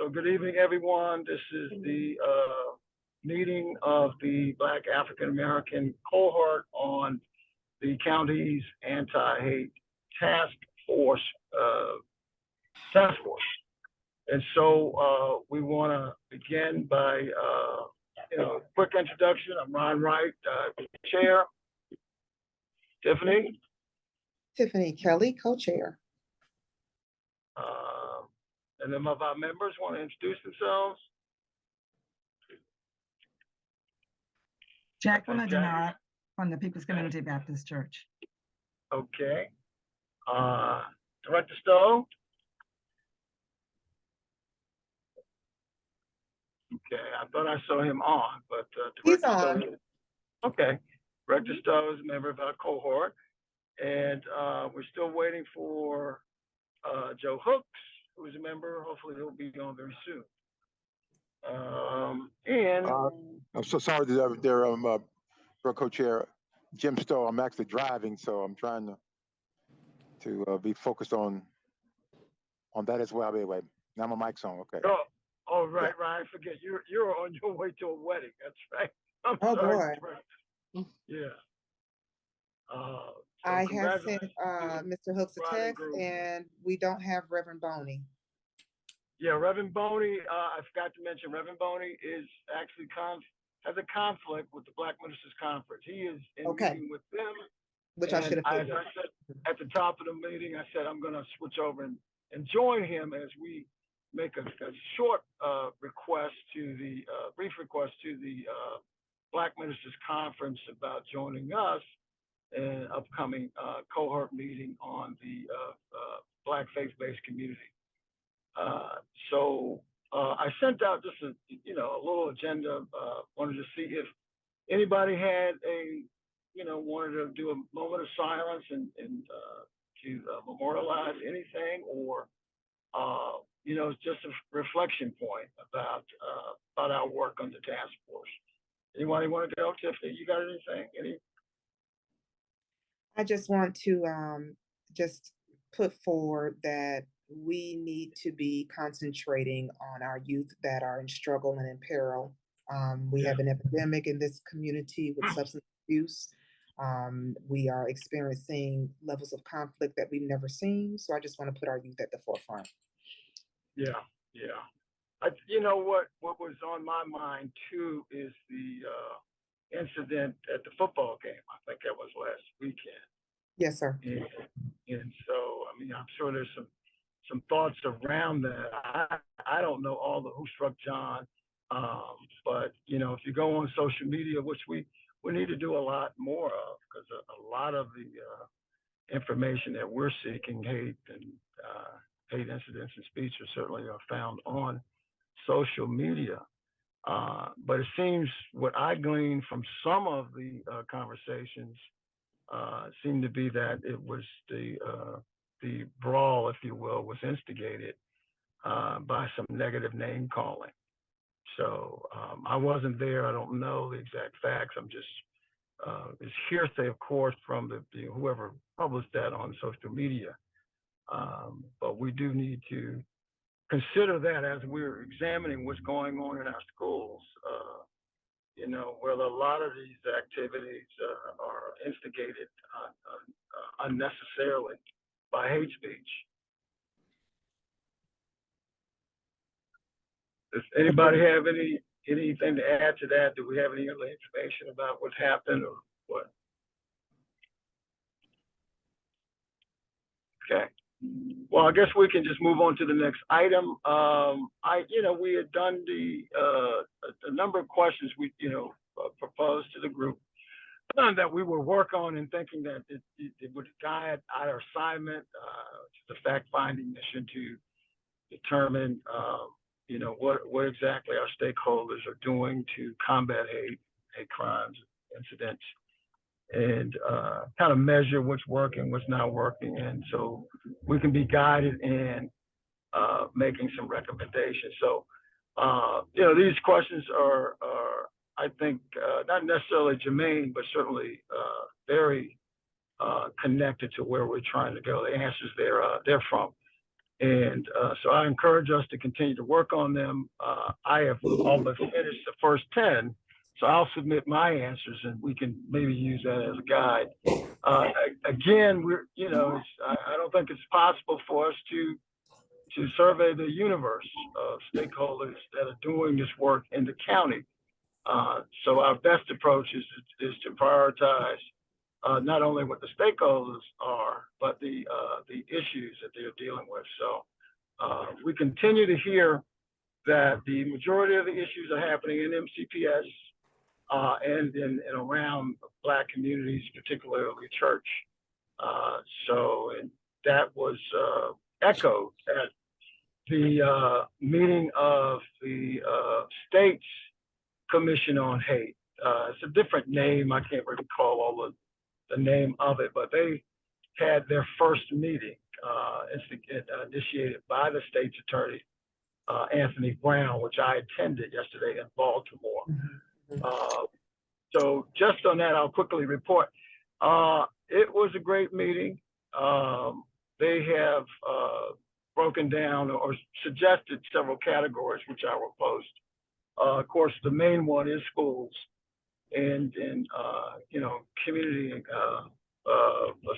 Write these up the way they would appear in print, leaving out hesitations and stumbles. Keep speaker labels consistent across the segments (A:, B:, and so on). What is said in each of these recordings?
A: So good evening, everyone. This is the meeting of the Black African American cohort on the county's anti-hate task force. And so we want to begin by quick introduction. I'm Ron Wright, chair. Tiffany.
B: Tiffany Kelly, co-chair.
A: And then of our members want to introduce themselves.
C: Jacqueline Denard from the People's Community Baptist Church.
A: Okay. Director Stowe. Okay, I thought I saw him on, but
B: He's on.
A: Stowe, okay. Director Stowe is a member of our cohort, and we're still waiting for Joe Hooks, who is a member. Hopefully, he'll be on very soon.
D: I'm so sorry that they're co-chair Jim Stowe. I'm actually driving, so I'm trying to be focused on that as well. Anyway, now my mic's on. Okay.
A: Oh, right, yeah. Ryan. Forget you're on your way to a wedding. That's right. I'm
B: oh
A: sorry.
B: boy.
A: Yeah.
B: So I have sent Mr. Hooks a text, and we don't have Reverend Boney.
A: Yeah, Reverend Boney, I forgot to mention, Reverend Boney is actually has a conflict with the Black Ministers Conference. He is in meeting with them.
B: Which I should have
A: said at the top of the meeting, I said I'm going to switch over and join him as we make a short request to the brief request to the Black Ministers Conference about joining us in an upcoming cohort meeting on the Black faith-based community. So I sent out just a little agenda. Wanted to see if anybody had wanted to do a moment of silence and to memorialize anything, or just a reflection point about our work on the task force. Anybody want to go, Tiffany? You got anything?
B: I just want to just put forward that we need to be concentrating on our youth that are in struggle and in peril. We have an epidemic in this community with substance abuse. We are experiencing levels of conflict that we've never seen. So I just want to put our youth at the forefront.
A: Yeah. What was on my mind too is the incident at the football game. I think that was last weekend.
B: Yes, sir.
A: And so, I mean, I'm sure there's some thoughts around that. I don't know all the who struck John, but if you go on social media, which we need to do a lot more of, because a lot of the information that we're seeking, hate and hate incidents and speech, certainly are found on social media. But it seems what I gleaned from some of the conversations seemed to be that it was the brawl, if you will, was instigated by some negative name calling. So I wasn't there. I don't know the exact facts. I'm just it's hearsay, of course, from whoever published that on social media. But we do need to consider that as we're examining what's going on in our schools. Where a lot of these activities are instigated unnecessarily by hate speech. Does anybody have anything to add to that? Do we have any other information about what happened or what? Okay. Well, I guess we can just move on to the next item. We had done a number of questions we, proposed to the group that we will work on, and thinking that it would guide our assignment, which is a fact-finding mission to determine, what exactly our stakeholders are doing to combat hate crimes, incidents, and kind of measure what's working, what's not working, and so we can be guided in making some recommendations. So, these questions are I think, not necessarily germane, but certainly very connected to where we're trying to go. The answers they're from. And so I encourage us to continue to work on them. I have all but finished the first 10, so I'll submit my answers and we can maybe use that as a guide. Again, I don't think it's possible for us to survey the universe of stakeholders that are doing this work in the county. So our best approach is to prioritize not only what the stakeholders are, but the issues that they're dealing with. So we continue to hear that the majority of the issues are happening in MCPS and in and around Black communities, particularly church. And that was echoed at the meeting of the State's Commission on Hate. It's a different name. I can't recall all the name of it, but they had their first meeting initiated by the state's attorney, Anthony Brown, which I attended yesterday in Baltimore. So just on that, I'll quickly report. It was a great meeting. They have broken down or suggested several categories, which I will post. Of course, the main one is schools and community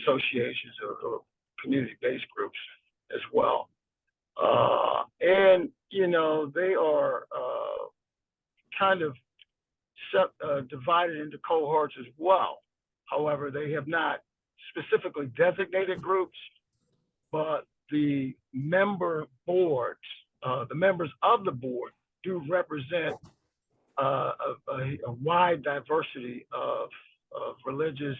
A: associations or community-based groups as well. They are kind of divided into cohorts as well. However, they have not specifically designated groups, but the member boards, the members of the board do represent a wide diversity of religious,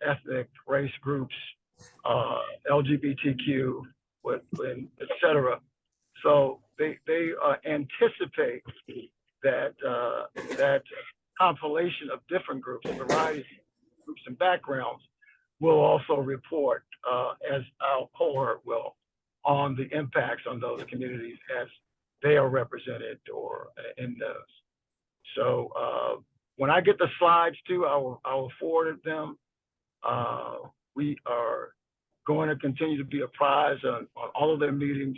A: ethnic, race groups, LGBTQ, et cetera. So they anticipate that that compilation of different groups, a variety of groups and backgrounds, will also report, as our cohort will, on the impacts on those communities as they are represented or in those. So when I get the slides too, I will forward them. We are going to continue to be apprised on all of their meetings.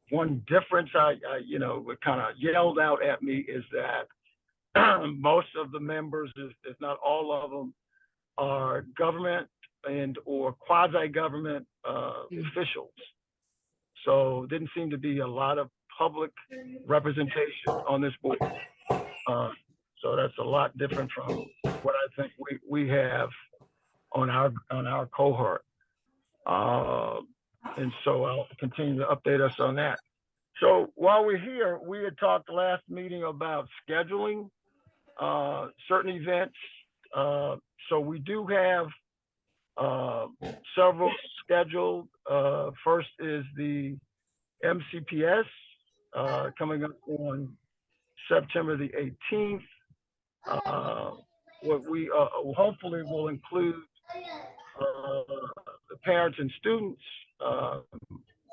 A: One difference what kind of yelled out at me is that most of the members, if not all of them, are government and or quasi-government officials. So it didn't seem to be a lot of public representation on this board. So that's a lot different from what I think we have on our cohort. And so I'll continue to update us on that. So while we're here, we had talked last meeting about scheduling certain events. So we do have several scheduled. First is the MCPS coming up on September the 18th. What we hopefully will include the parents and students.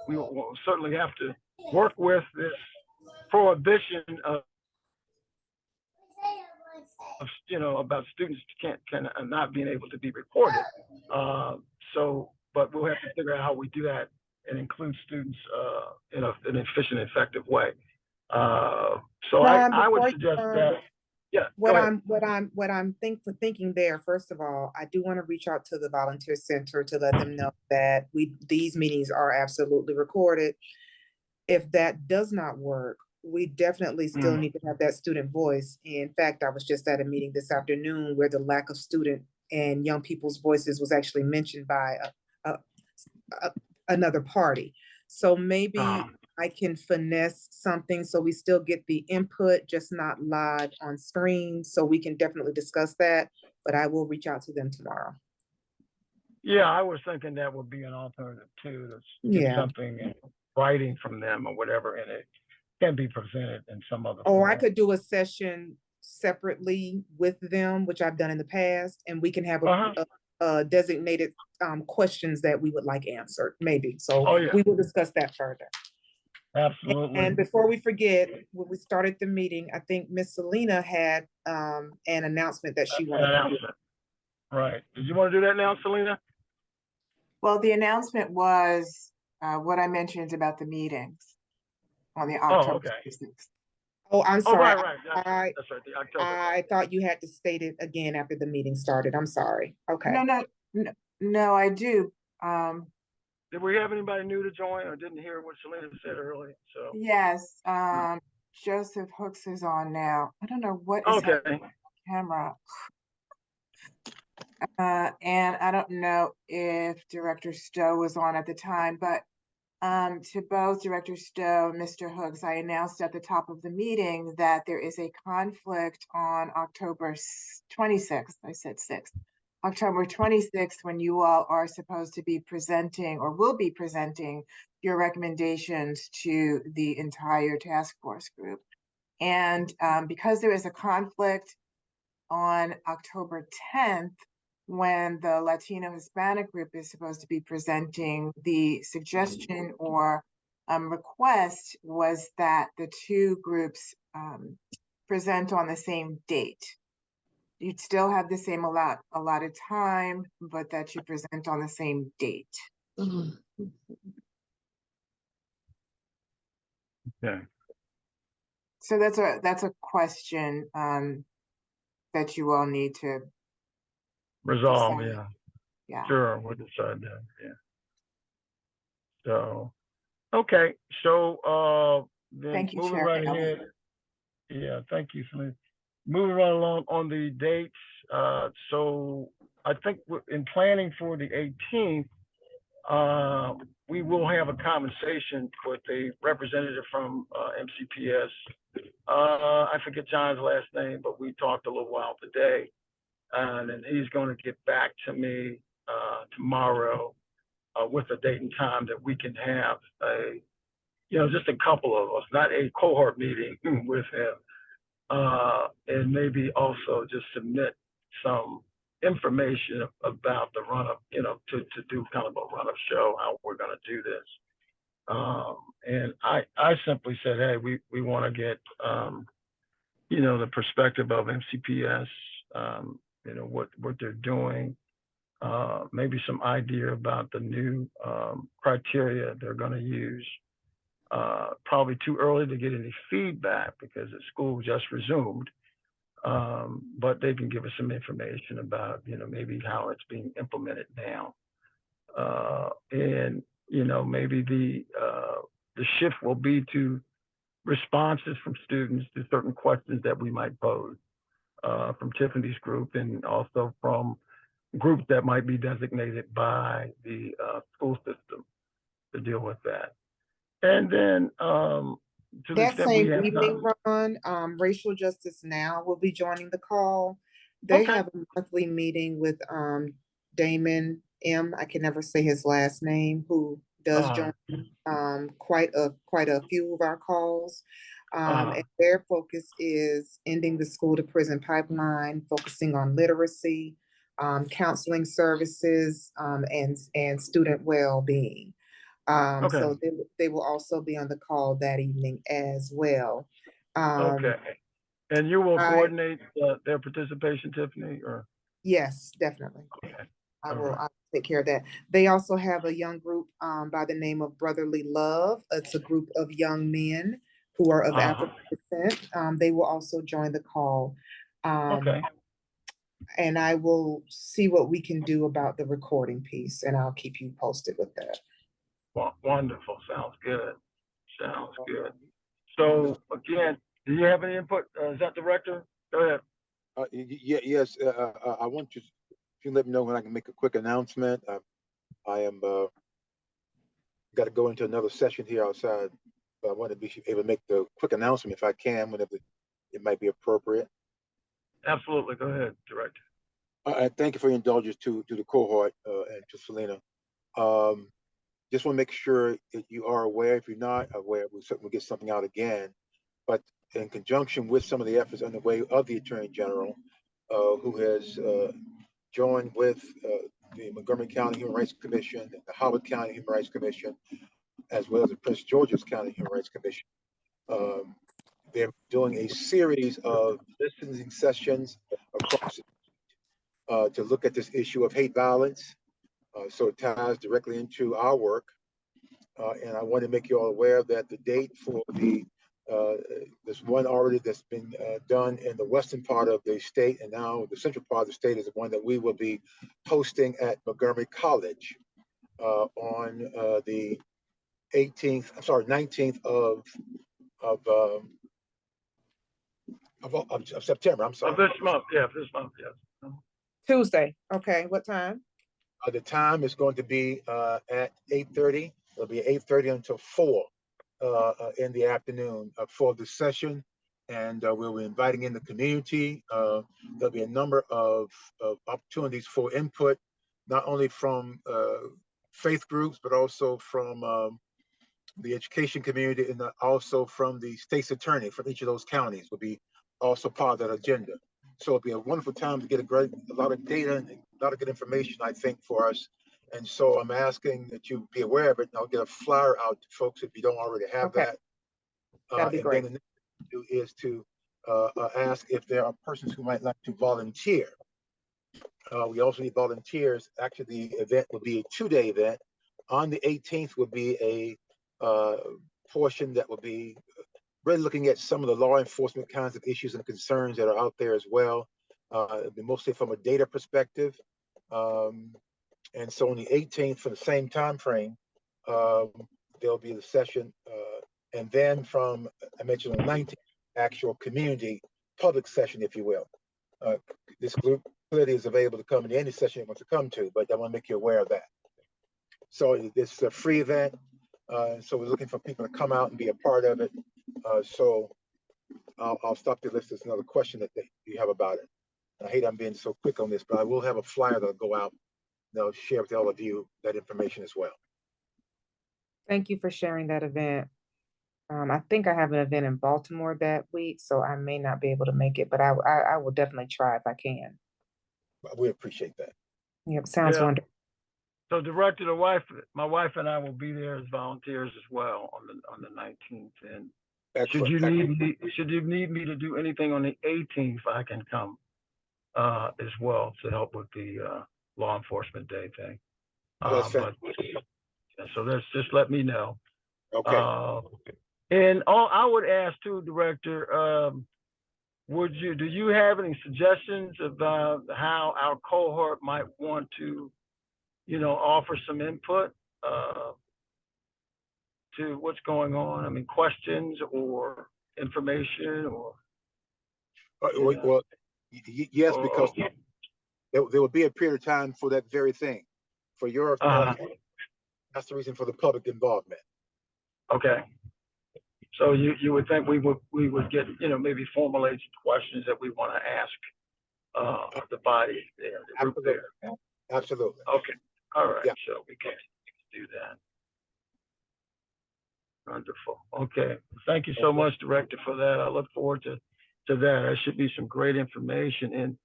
A: We will certainly have to work with this prohibition of about students can not being able to be recorded. But we'll have to figure out how we do that and include students in an efficient, effective way. I would suggest that. Yeah.
B: What I'm thinking there, first of all, I do want to reach out to the volunteer center to let them know that these meetings are absolutely recorded. If that does not work, we definitely still need to have that student voice. In fact, I was just at a meeting this afternoon where the lack of student and young people's voices was actually mentioned by another party. So maybe I can finesse something so we still get the input, just not live on screen. So we can definitely discuss that, but I will reach out to them tomorrow.
A: Yeah, I was thinking that would be an alternative too, to get something in writing from them or whatever, and it can be presented in some other form.
B: Or I could do a session separately with them, which I've done in the past, and we can have a designated questions that we would like answered, maybe. So we will discuss that further.
A: Absolutely.
B: And before we forget, when we started the meeting, I think Miss Selena had an announcement that she wanted to do.
A: Right. Did you want to do that now, Selena?
E: Well, the announcement was what I mentioned about the meetings on the
A: Oh,
E: October
A: okay.
E: 26th.
B: Oh, I'm
A: Oh,
B: sorry.
A: right. That's right. The October.
B: I thought you had to state it again after the meeting started. I'm sorry. Okay.
E: No, I do.
A: Did we have anybody new to join or didn't hear what Selena said earlier? So
E: Yes, Joseph Hooks is on now. I don't know what is happening
A: okay.
E: on camera. And I don't know if Director Stowe was on at the time, but to both Director Stowe and Mr. Hooks, I announced at the top of the meeting that there is a conflict on October 26th. I said 6th. October 26th, when you all are supposed to be presenting or will be presenting your recommendations to the entire task force group. And because there is a conflict on October 10th, when the Latino Hispanic group is supposed to be presenting, the suggestion or request was that the two groups present on the same date. You'd still have the same allotted time, but that you present on the same date.
A: Okay.
E: So that's a question that you all need to
A: Resolve.
E: decide.
A: Yeah.
E: Yeah.
A: Sure. We'll decide that. Yeah. So, okay. So, then
E: Thank you,
A: moving
E: Chair
A: right
E: Haley.
A: ahead. Yeah. Thank you, Selena. Moving right along on the dates. So I think in planning for the 18th, we will have a conversation with a representative from MCPS. I forget John's last name, but we talked a little while today, and he's going to get back to me tomorrow with a date and time that we can have just a couple of us, not a cohort meeting with him, and maybe also just submit some information about the run-up, to do kind of a run-up show, how we're going to do this. And I simply said, hey, we want to get, the perspective of MCPS, what they're doing, maybe some idea about the new criteria they're going to use. Probably too early to get any feedback because the school just resumed, but they can give us some information about, maybe how it's being implemented now. And, maybe the shift will be to responses from students to certain questions that we might pose from Tiffany's group and also from groups that might be designated by the school system to deal with that. And then to the
B: That
A: extent we
B: same
A: have
B: evening,
A: time.
B: Ron, Racial Justice Now will be joining the call. They
A: Okay.
B: have a monthly meeting with Damon M. I can never say his last name, who does join quite a few of our calls. And their focus is ending the school to prison pipeline, focusing on literacy, counseling services, and student well-being.
A: Okay.
B: So they will also be on the call that evening as well.
A: Okay. And you will coordinate their participation, Tiffany, or?
B: Yes, definitely.
A: Okay.
B: I'll take care of that. They also have a young group by the name of Brotherly Love. It's a group of young men who are of African descent. They will also join the call.
A: Okay.
B: And I will see what we can do about the recording piece, and I'll keep you posted with that.
A: Wonderful. Sounds good. So again, do you have any input? Is that director? Go ahead.
D: Yes. I want you. If you let me know when I can make a quick announcement. I am got to go into another session here outside, but I want to be able to make the quick announcement if I can, whenever it might be appropriate.
A: Absolutely. Go ahead, director.
D: Thank you for your indulgence to the cohort and to Selena. Just want to make sure that you are aware. If you're not aware, we'll certainly get something out again. But in conjunction with some of the efforts underway of the Attorney General, who has joined with the Montgomery County Human Rights Commission, the Howard County Human Rights Commission, as well as the Prince George's County Human Rights Commission. They're doing a series of listening sessions across to look at this issue of hate violence So it ties directly into our work. And I want to make you all aware that the date for there's one already that's been done in the western part of the state, and now the central part of the state is the one that we will be hosting at Montgomery College on the 19th of, of September. I'm sorry.
A: Of this month, yeah, this month, yes.
B: Tuesday. Okay, what time?
D: The time is going to be at 8:30. It'll be 8:30 until 4 in the afternoon for the session. And we'll be inviting in the community. There'll be a number of opportunities for input, not only from faith groups, but also from the education community, and also from the state's attorney from each of those counties will be also part of that agenda. So it'll be a wonderful time to get a lot of data and a lot of good information, I think, for us. And so I'm asking that you be aware of it, and I'll get a flyer out to folks if you don't already have that.
B: That'd be great.
D: Then the next thing to do is to ask if there are persons who might like to volunteer. We also need volunteers. Actually, the event will be a 2-day event. On the 18th will be a portion that will be really looking at some of the law enforcement kinds of issues and concerns that are out there as well. It'll be mostly from a data perspective. And so on the 18th, for the same time frame, there'll be the session. And then from, I mentioned on the 19th, actual community public session, if you will. This group clearly is available to come to any session it wants to come to, but I want to make you aware of that. So it's a free event. So we're looking for people to come out and be a part of it. So I'll stop the list. There's another question that you have about it. I hate I'm being so quick on this, but I will have a flyer that'll go out. They'll share with all of you that information as well.
B: Thank you for sharing that event. I think I have an event in Baltimore that week, so I may not be able to make it, but I will definitely try if I can.
D: We appreciate that.
B: Yep, sounds wonderful.
A: So Director, my wife and I will be there as volunteers as well on the 19th. And
D: Excellent.
A: should you need me to do anything on the 18th, I can come as well to help with the law enforcement day thing. So that's just let me know.
D: Okay.
A: And I would ask too, Director, do you have any suggestions about how our cohort might want to, offer some input to what's going on? I mean, questions or information or?
D: Well, yes, because there will be a period of time for that very thing. For your, that's the reason for the public involvement.
A: Okay. So you would think we would get, maybe formulate some questions that we want to ask the body there, the group there.
D: Absolutely.
A: Okay. All right.
D: Yeah.
A: So we can do that. Wonderful. Okay. Thank you so much, Director, for that. I look forward to that. That should be some great information.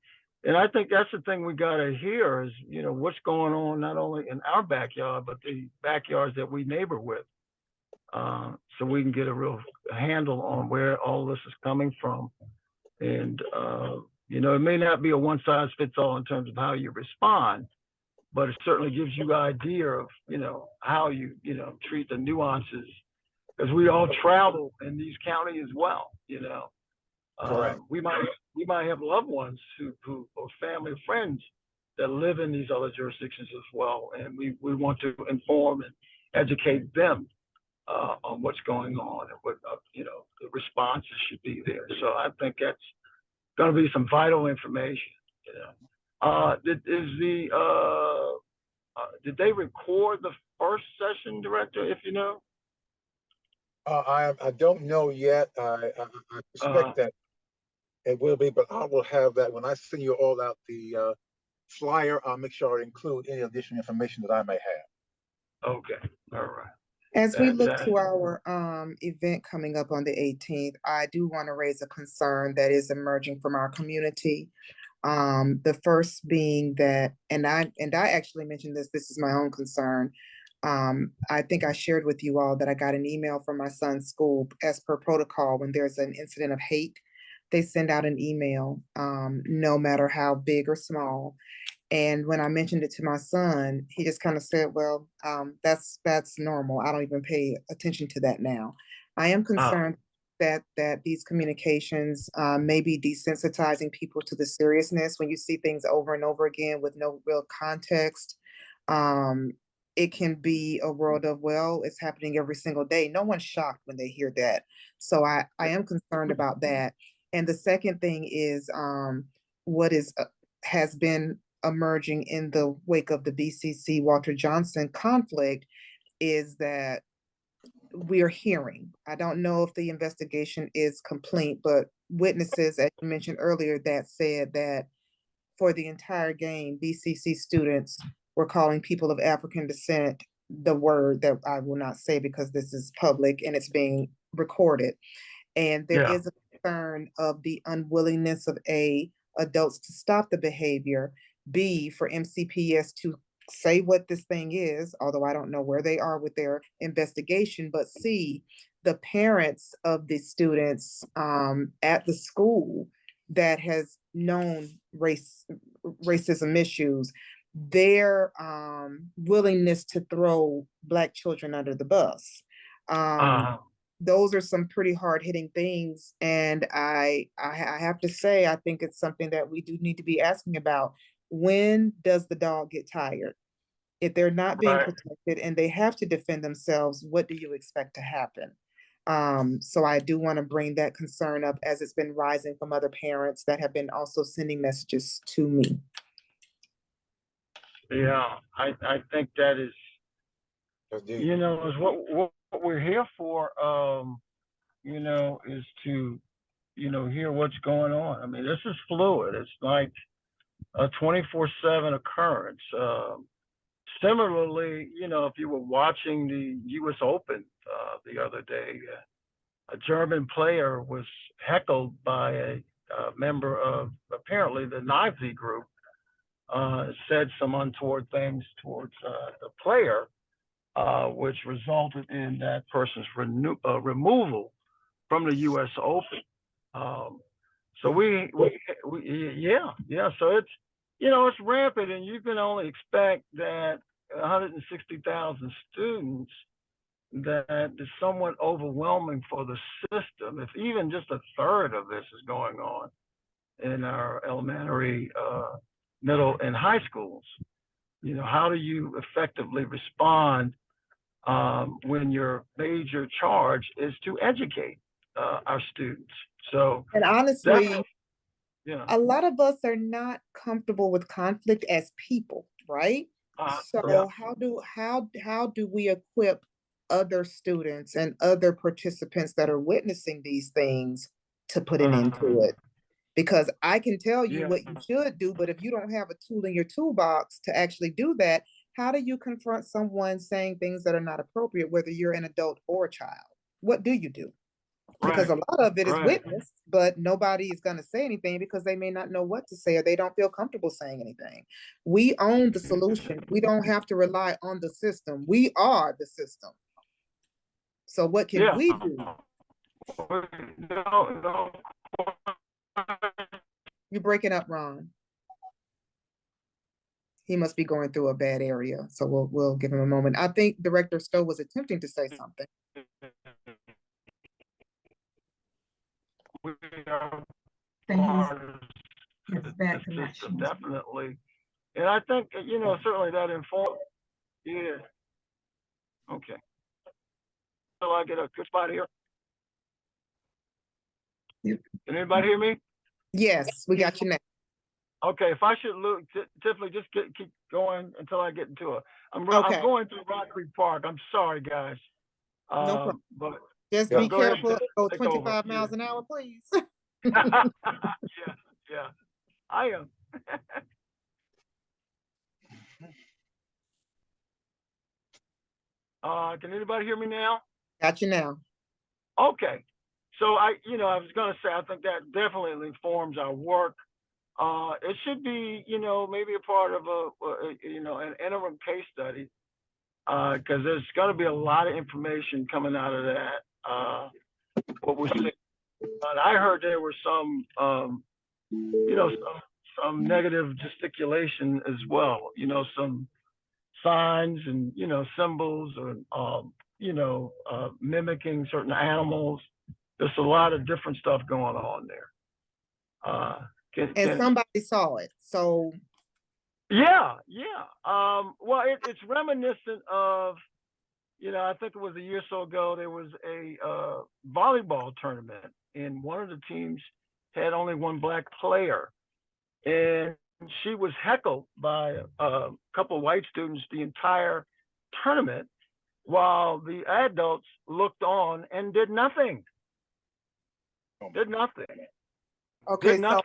A: And I think that's the thing we got to hear is, what's going on not only in our backyard, but the backyards that we neighbor with. So we can get a real handle on where all this is coming from. And, it may not be a one size fits all in terms of how you respond, but it certainly gives you an idea of, how you, treat the nuances, because we all travel in these counties as well,
D: Correct.
A: We might have loved ones who or family or friends that live in these other jurisdictions as well. And we want to inform and educate them on what's going on and what, the responses should be there. So I think that's going to be some vital information. Did they record the first session, Director, if you know?
D: I don't know yet. I suspect that it will be, but I will have that when I send you all out the flyer. I'll make sure I include any additional information that I may have.
A: Okay. All right.
B: As we look to our event coming up on the 18th, I do want to raise a concern that is emerging from our community. The first being that, and I actually mentioned this is my own concern. I think I shared with you all that I got an email from my son's school. As per protocol, when there's an incident of hate, they send out an email, no matter how big or small. And when I mentioned it to my son, he just kind of said, well, that's normal. I don't even pay attention to that now. I am concerned that these communications may be desensitizing people to the seriousness when you see things over and over again with no real context. Um, it can be a world of, well, it's happening every single day. No one's shocked when they hear that. So I am concerned about that. And the second thing is what is has been emerging in the wake of the BCC Walter Johnson conflict is that we're hearing. I don't know if the investigation is complete, but witnesses, as you mentioned earlier, that said that for the entire game, BCC students were calling people of African descent the word that I will not say because this is public and it's being recorded. And there is a concern of the unwillingness of adults to stop the behavior, B, for MCPS to say what this thing is, although I don't know where they are with their investigation, but C, the parents of the students at the school that has known racism issues, their willingness to throw Black children under the bus. Those are some pretty hard hitting things. And I have to say, I think it's something that we do need to be asking about. When does the dog get tired? If they're not being protected and they have to defend themselves, what do you expect to happen? So I do want to bring that concern up as it's been rising from other parents that have been also sending messages to me.
A: Yeah, I think that is, you know, is what we're here for, you know, is to, you know, hear what's going on. I mean, this is fluid. It's like a 24/7 occurrence. Similarly, you know, if you were watching the U.S. Open the other day, a German player was heckled by a member of apparently the Nazi group, said some untoward things towards the player, which resulted in that person's removal from the U.S. Open. So yeah. So it's, you know, it's rampant, and you can only expect that 160,000 students, that is somewhat overwhelming for the system. If even just a third of this is going on in our elementary, middle, and high schools, you know, how do you effectively respond when your major charge is to educate our students? So,
B: and honestly,
A: yeah,
B: a lot of us are not comfortable with conflict as people, right? So how do we equip other students and other participants that are witnessing these things to put an end to it? Because I can tell you what you should do, but if you don't have a tool in your toolbox to actually do that, how do you confront someone saying things that are not appropriate, whether you're an adult or a child? What do you do? Because a lot of it is witnessed, but nobody is going to say anything because they may not know what to say or they don't feel comfortable saying anything. We own the solution. We don't have to rely on the system. We are the system. So what can we do? You're breaking up, Ron. He must be going through a bad area. So we'll give him a moment. I think Director Stowe was attempting to say something.
C: I think it's bad connection.
A: Definitely. And I think, you know, certainly that informs. Yeah. Okay. So I get a good spot here. Can anybody hear me?
B: Yes, we got you now.
A: Okay, if I should look, Tiffany, just keep going until I get into it. I'm going through Rock Creek Park. I'm sorry, guys.
B: No problem.
A: But
B: just be careful. Go 25 miles an hour, please.
A: yeah, I am. Can anybody hear me now?
B: Got you now.
A: Okay. So I was going to say, I think that definitely informs our work. It should be, you know, maybe a part of an interim case study, because there's going to be a lot of information coming out of that. What we're seeing. I heard there were some some negative gesticulation as well. Some signs and symbols, or mimicking certain animals. There's a lot of different stuff going on there.
B: And somebody saw it, so.
A: Yeah. Well, it's reminiscent of, I think it was a year or so ago, there was a volleyball tournament, and one of the teams had only one black player, and she was heckled by a couple of white students the entire tournament, while the adults looked on and did nothing.
B: Okay, so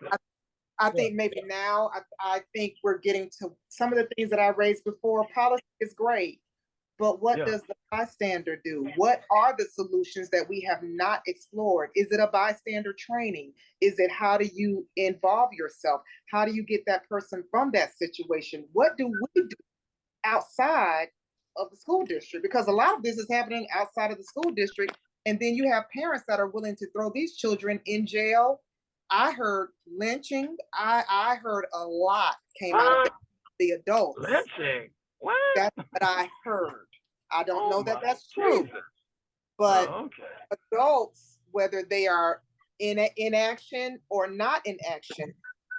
B: I think maybe now, I think we're getting to some of the things that I raised before. Policy is great, but what does the bystander do? What are the solutions that we have not explored? Is it a bystander training? Is it how do you involve yourself? How do you get that person from that situation? What do we do outside of the school district? Because a lot of this is happening outside of the school district, and then you have parents that are willing to throw these children in jail. I heard lynching. I heard a lot came out of the adults.
A: Lynching? What?
B: That's what I heard. I don't know that that's true, but adults, whether they are in action or not in action,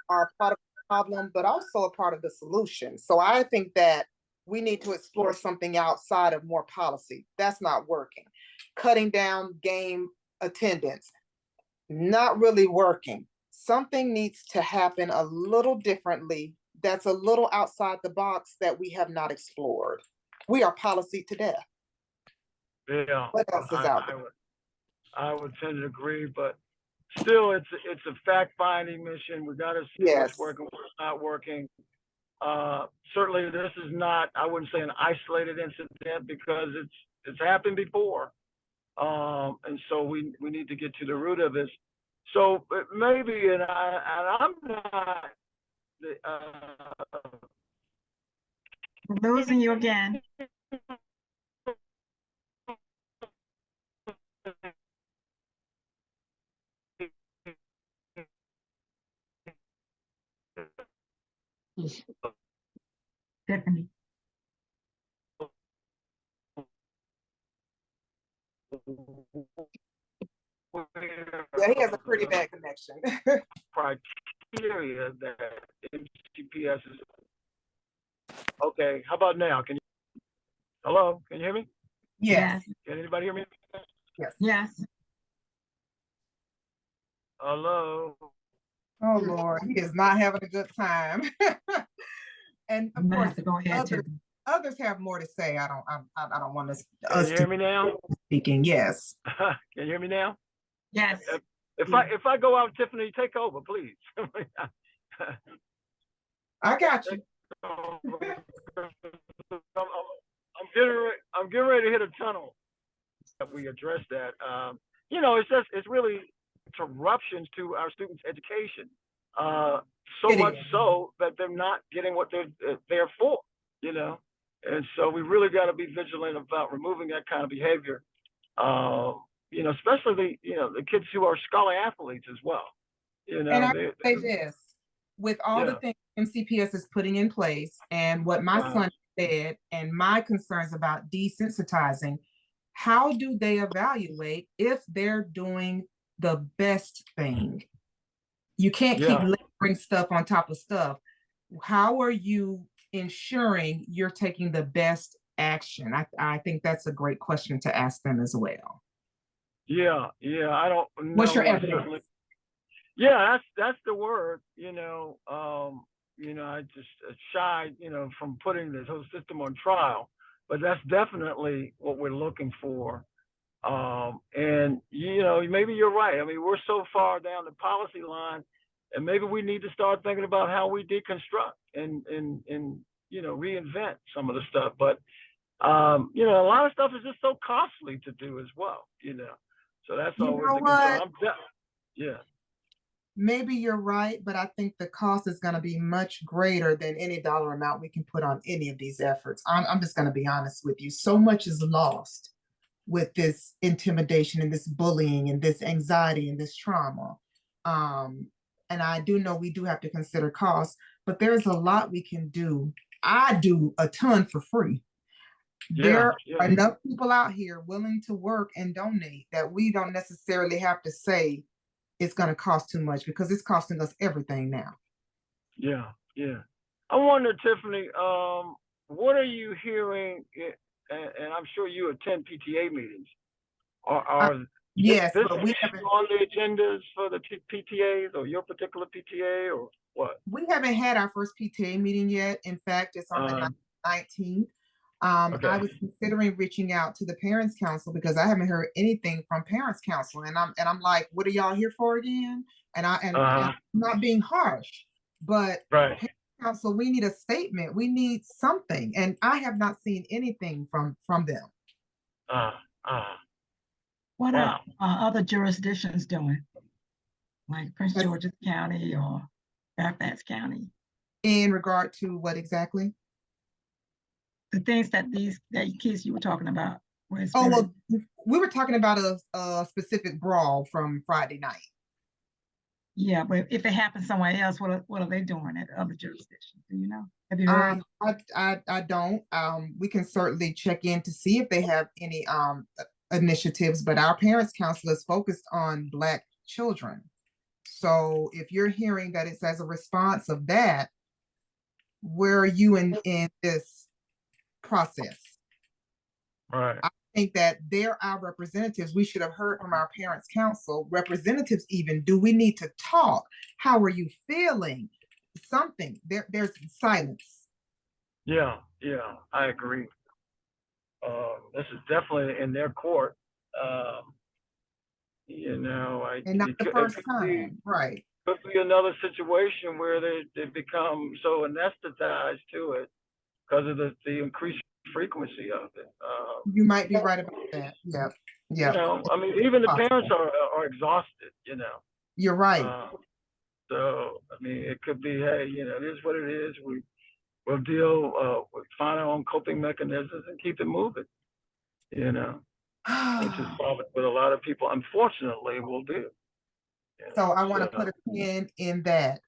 B: are part of the problem, but also a part of the solution. So I think that we need to explore something outside of more policy. That's not working. Cutting down game attendance, not really working. Something needs to happen a little differently, that's a little outside the box, that we have not explored. We are policy to death.
A: Yeah.
B: What else is out there?
A: I would tend to agree, but still, it's a fact-finding mission. We got to see what's working, what's not working. Certainly, this is not, I wouldn't say, an isolated incident, because it's happened before. And so we need to get to the root of this. So maybe, and I'm not.
C: We're losing you again. Tiffany.
B: Yeah, he has a pretty bad connection.
A: Criteria that MCPS is. Okay, how about now? Hello, can you hear me?
B: Yes.
A: Can anybody hear me?
B: Yes.
C: Yes.
A: Hello.
B: Oh Lord, he is not having a good time. And of course,
C: Go ahead,
B: others have more to say. I don't want us.
A: Can you hear me now?
B: Speaking, yes.
A: Can you hear me now?
C: Yes.
A: If I go out, Tiffany, take over, please.
B: I got you.
A: I'm getting ready to hit a tunnel. We address that. It's really interruptions to our students' education. So much so that they're not getting what they're there for, And so we really got to be vigilant about removing that kind of behavior. Especially the kids who are scholar athletes as well.
B: And I say this, with all the things MCPS is putting in place, and what my son said, and my concerns about desensitizing, how do they evaluate if they're doing the best thing? You can't keep layering stuff on top of stuff. How are you ensuring you're taking the best action? I think that's a great question to ask them as well.
A: Yeah, I don't know.
B: What's your evidence?
A: Yeah, that's the word. I just shied, from putting this whole system on trial, but that's definitely what we're looking for. And maybe you're right. I mean, we're so far down the policy line, and maybe we need to start thinking about how we deconstruct and reinvent some of the stuff. But a lot of stuff is just so costly to do as well. So that's always the concern.
B: Maybe you're right, but I think the cost is going to be much greater than any dollar amount we can put on any of these efforts. I'm just going to be honest with you. So much is lost with this intimidation and this bullying and this anxiety and this trauma. and I do know we do have to consider costs, but there's a lot we can do. I do a ton for free. There are enough people out here willing to work and donate that we don't necessarily have to say it's going to cost too much, because it's costing us everything now.
A: Yeah, yeah. I wonder, Tiffany, what are you hearing? And I'm sure you attend PTA meetings. Are
B: yes,
A: this
B: but we
A: issue
B: haven't,
A: on the agendas for the PTAs or your particular PTA or what?
B: we haven't had our first PTA meeting yet. In fact, it's on the 19th.
A: Okay.
B: I was considering reaching out to the Parents Council because I haven't heard anything from Parents Council, and I'm like, what are y'all here for again? And I'm not being harsh, but
A: Right.
B: Parents Council, we need a statement, we need something, and I have not seen anything from them.
C: What
A: Wow.
C: are other jurisdictions doing? Like Prince
B: That's-
C: George's County or Fairfax County?
B: In regard to what exactly?
C: The things that that kids you were talking about. Where it's
B: Oh,
C: been-
B: well, we were talking about a specific brawl from Friday night.
C: yeah, but if it happens somewhere else, what are they doing at other jurisdictions? Do you know? Have you heard?
B: I don't. We can certainly check in to see if they have any initiatives, but our Parents Council is focused on Black children. So if you're hearing that it's as a response of that, where are you in this process?
A: Right.
B: I think that they're our representatives. We should have heard from our Parents Council representatives even. Do we need to talk? How are you feeling? Something. There's silence.
A: Yeah, I agree. This is definitely in their court. You know,
B: And not the first time, right?
A: Could be another situation where they become so anesthetized to it because of the increased frequency of it.
B: You might be right about that. Yep.
A: You know, I mean, even the parents are exhausted. You know.
B: You're right.
A: So I mean, it could be, hey, you know, it is what it is. We'll deal with find our own coping mechanisms and keep it moving. You know, which is probably what a lot of people, unfortunately, will do. You know?
B: So I want to put a pin in that.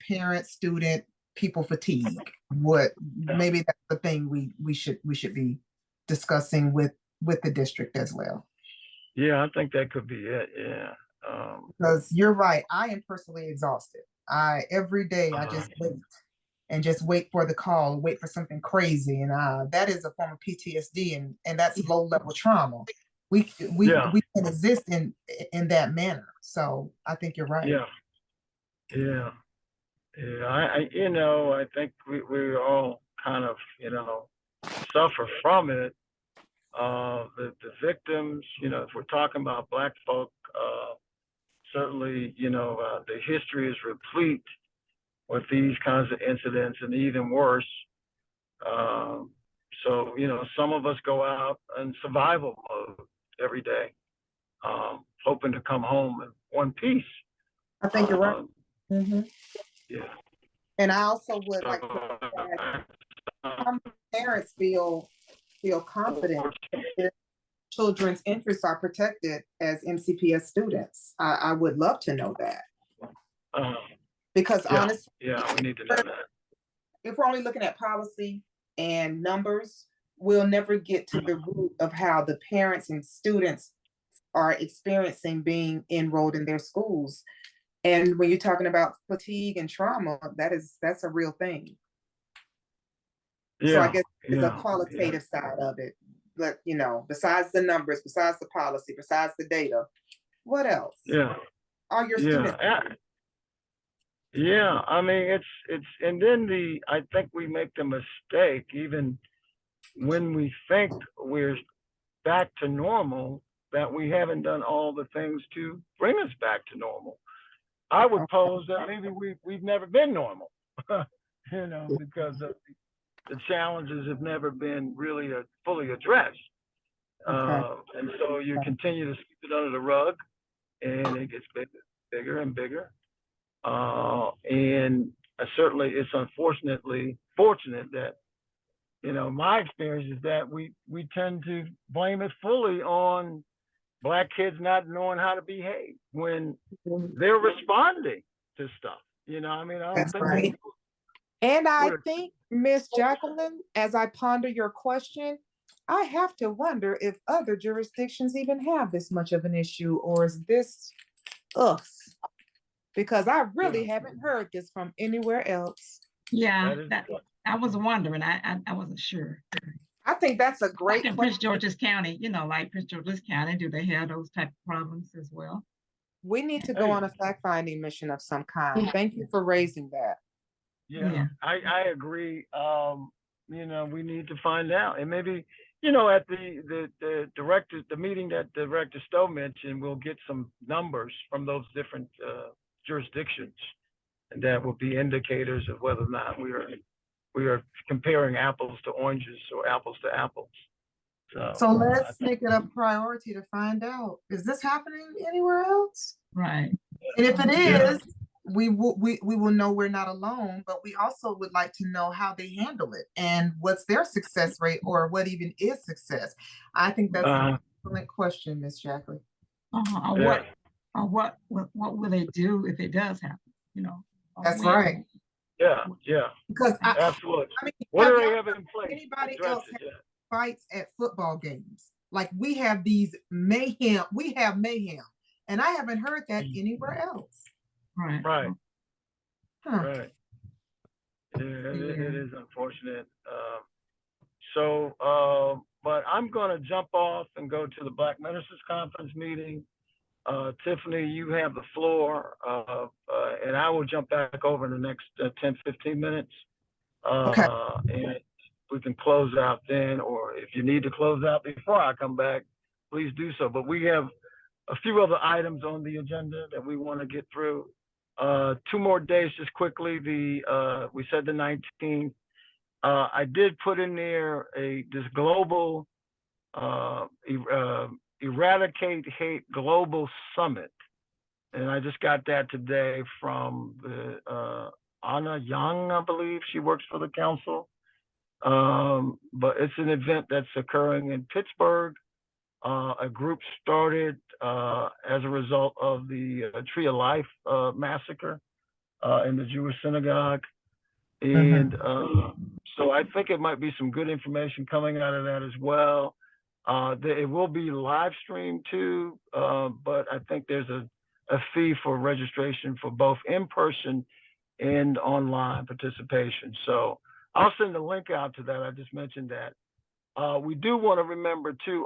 B: Parent, student, people fatigue. Maybe that's the thing we should be discussing with the district as well.
A: Yeah, I think that could be it. Yeah.
B: Because you're right. I am personally exhausted. Every day I just wait for the call, wait for something crazy, and that is a form of PTSD, and that's low level trauma. We can exist in that manner. So I think you're right.
A: Yeah. I you know, I think we all kind of, you know, suffer from it. The victims, you know, if we're talking about Black folk, certainly, you know, the history is replete with these kinds of incidents, and even worse. So, you know, some of us go out in survival mode every day, hoping to come home in one piece.
B: I think you're right.
A: Yeah.
B: And I also would like to add, some parents feel confident that their children's interests are protected as MCPS students. I would love to know that. Because honestly,
A: we need to know that.
B: If we're only looking at policy and numbers, we'll never get to the root of how the parents and students are experiencing being enrolled in their schools. And when you're talking about fatigue and trauma, that's a real thing. So I guess it's a qualitative side of it. But, you know, besides the numbers, besides the policy, besides the data, what else? Are your students?
A: Yeah, I mean, it's, and then I think we make the mistake, even when we think we're back to normal, that we haven't done all the things to bring us back to normal. I would pose that maybe we've never been normal, you know, because of the challenges have never been really fully addressed. And so you continue to sweep it under the rug, and it gets bigger and bigger. And certainly it's fortunate that, you know, my experience is that we tend to blame it fully on Black kids not knowing how to behave when they're responding this stuff. You know, I mean, I don't
B: That's
A: think
B: right.
A: people,
B: And I
A: what are-
B: think, Miss Jacqueline, as I ponder your question, I have to wonder if other jurisdictions even have this much of an issue, or is this us? Because I really haven't heard this from anywhere else.
C: Yeah,
A: that is,
C: that I was wondering. I wasn't sure.
B: I think that's a
C: Like
B: great
C: in Prince George's County, like Prince George's County, do they have those type of problems as well?
B: We need to go
A: Hey.
B: on a fact-finding mission of some kind. Thank you for raising that.
A: yeah, I agree. You know, we need to find out, and maybe, you know, at the director, the meeting that Director Stowe mentioned, we'll get some numbers from those different jurisdictions, and that will be indicators of whether or not we are comparing apples to oranges or apples to apples.
B: So let's make it a priority to find out, is this happening anywhere else?
C: Right.
B: And if it
A: Yeah.
B: is, we will know we're not alone, but we also would like to know how they handle it and what's their success rate, or what even is success. I think that's an excellent question, Miss Jacqueline.
C: Yeah. What will they do if it does happen?
B: That's right.
A: Yeah,
B: Because
A: absolutely.
B: I mean,
A: What do
B: have
A: they
B: y'all
A: have in place?
B: anybody
A: to address
B: else
A: it? Yeah.
B: fights at football games? Like we have these mayhem, and I haven't heard that anywhere else.
C: Right.
A: Right.
B: Huh.
A: Right. Yeah, it is unfortunate. But I'm going to jump off and go to the Black Ministers Conference meeting. Tiffany, you have the floor, and I will jump back over in the next 10, 15 minutes.
B: Okay.
A: And we can close out then, or if you need to close out before I come back, please do so. But we have a few other items on the agenda that we want to get through. 2 more days, just quickly. We said the 19th. I did put in there this global Eradicate Hate Global Summit, and I just got that today from the Anna Young, I believe she works for the council. But it's an event that's occurring in Pittsburgh. A group started as a result of the Tree of Life massacre in the Jewish synagogue. And so I think it might be some good information coming out of that as well. It will be live streamed too, but I think there's a fee for registration for both in-person and online participation. So I'll send a link out to that. I just mentioned that. We do want to remember too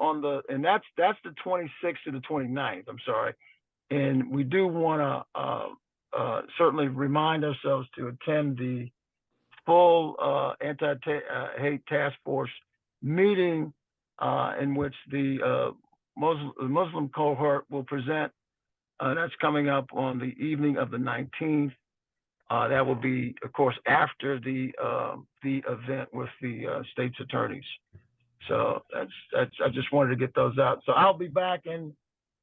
A: and that's the 26th to the 29th, I'm sorry. And we do want to certainly remind ourselves to attend the full anti-hate task force meeting in which the Muslim cohort will present. That's coming up on the evening of the 19th. That will be, of course, after the event with the state's attorneys. So that's I just wanted to get those out. So I'll be back in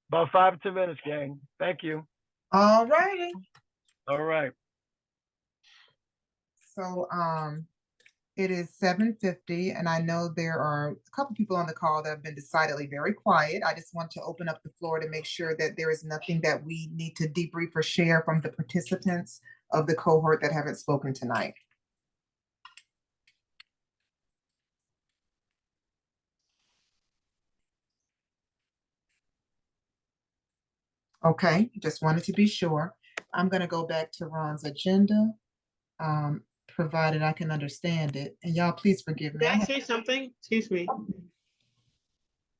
A: about 5 to 10 minutes, gang. Thank you.
B: All righty.
A: All right.
B: So it is 7:50, and I know there are a couple people on the call that have been decidedly very quiet. I just want to open up the floor to make sure that there is nothing that we need to debrief or share from the participants of the cohort that haven't spoken tonight. Okay, just wanted to be sure. I'm going to go back to Ron's agenda, provided I can understand it. And y'all, please forgive me.
F: Can I say something? Excuse me.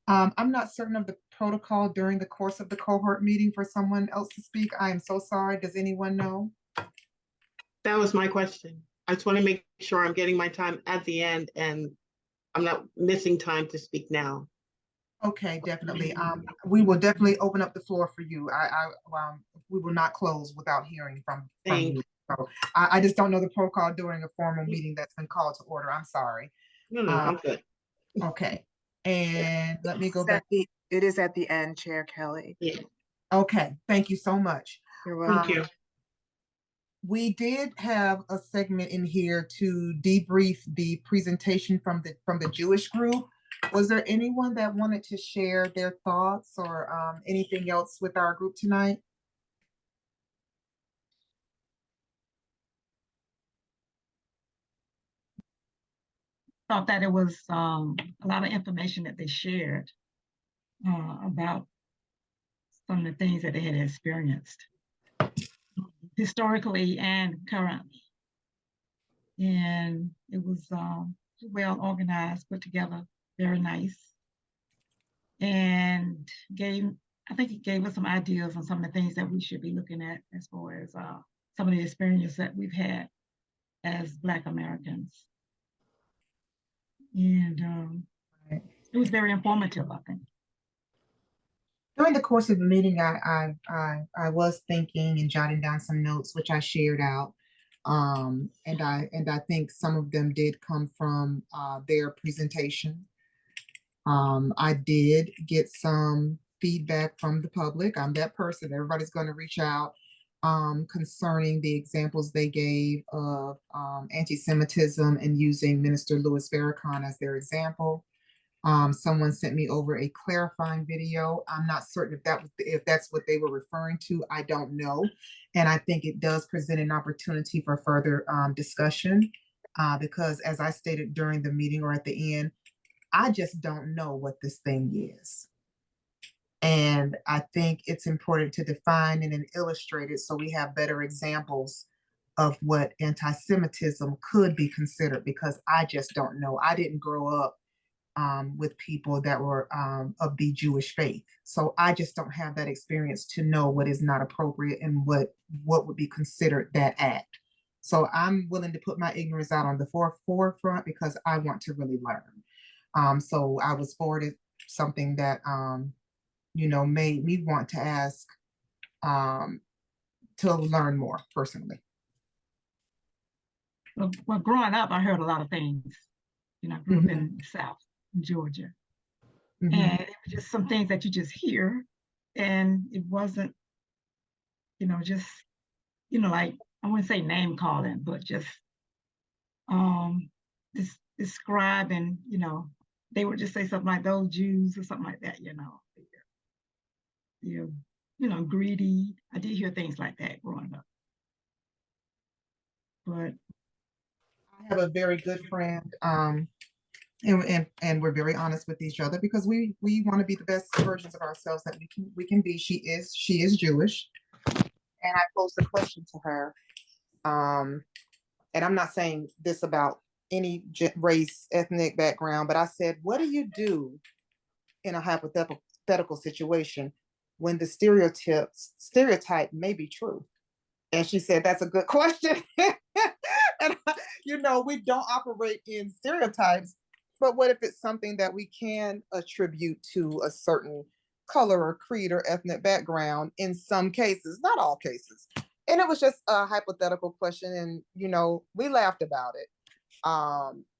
B: I'm not certain of the protocol during the course of the cohort meeting for someone else to speak. I am so sorry. Does anyone know?
F: That was my question. I just want to make sure I'm getting my time at the end and I'm not missing time to speak now.
B: Okay, definitely. We will definitely open up the floor for you. We will not close without hearing from you. So I just don't know the protocol during a formal meeting that's been called to order. I'm sorry.
F: No, I'm good.
B: Okay, and let me go back.
E: It is at the end, Chair Kelly.
F: Yeah.
B: Okay, thank you so much.
E: You're welcome.
F: Thank you.
B: We did have a segment in here to debrief the presentation from the Jewish group. Was there anyone that wanted to share their thoughts or anything else with our group tonight?
C: thought that it was a lot of information that they shared about some of the things that they had experienced historically and currently. And it was well organized, put together, very nice. And I think it gave us some ideas on some of the things that we should be looking at as far as some of the experience that we've had as Black Americans. And it was very informative, I think.
B: During the course of the meeting, I was thinking and jotting down some notes, which I shared out. And I think some of them did come from their presentation. I did get some feedback from the public. I'm that person. Everybody's going to reach out concerning the examples they gave of anti-Semitism and using Minister Louis Farrakhan as their example. Someone sent me over a clarifying video. I'm not certain if that's what they were referring to. I don't know. And I think it does present an opportunity for further discussion because as I stated during the meeting or at the end, I just don't know what this thing is. And I think it's important to define it and illustrate it so we have better examples of what anti-Semitism could be considered because I just don't know. I didn't grow up with people that were of the Jewish faith. So I just don't have that experience to know what is not appropriate and what would be considered that act. So I'm willing to put my ignorance out on the forefront because I want to really learn. So I was forwarded something that, made me want to ask to learn more personally.
C: Well, growing up, I heard a lot of things. I grew up in the South, in Georgia. And it was just some things that you just hear. And it wasn't, just, like, I wouldn't say name calling, but just describing, they would just say something like those Jews or something like that, greedy. I did hear things like that growing up. But
B: I have a very good friend, and we're very honest with each other because we want to be the best versions of ourselves that we can be. She is Jewish, and I posed a question to her, and I'm not saying this about any race, ethnic background, but I said, what do you do in a hypothetical situation when the stereotype may be true? And she said, that's a good question. And, we don't operate in stereotypes, but what if it's something that we can attribute to a certain color or creed or ethnic background in some cases, not all cases. And it was just a hypothetical question. And, we laughed about it.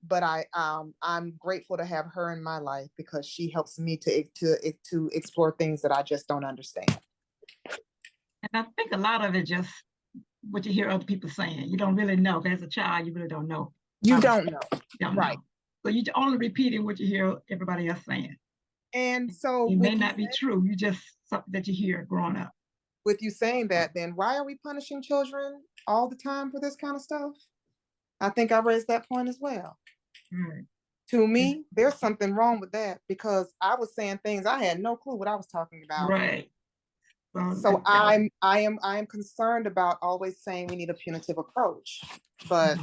B: But I'm grateful to have her in my life because she helps me to explore things that I just don't understand.
C: And I think a lot of it just what you hear other people saying. You don't really know. As a child, you really don't know.
B: You don't know.
C: Right. So you're only repeating what you hear everybody else saying.
B: And so
C: it may not be true. You just something that you hear growing up.
B: With you saying that, then why are we punishing children all the time for this kind of stuff? I think I raised that point as well.
C: Right.
B: To me, there's something wrong with that because I was saying things I had no clue what I was talking about.
C: Right.
B: So I am concerned about always saying we need a punitive approach, but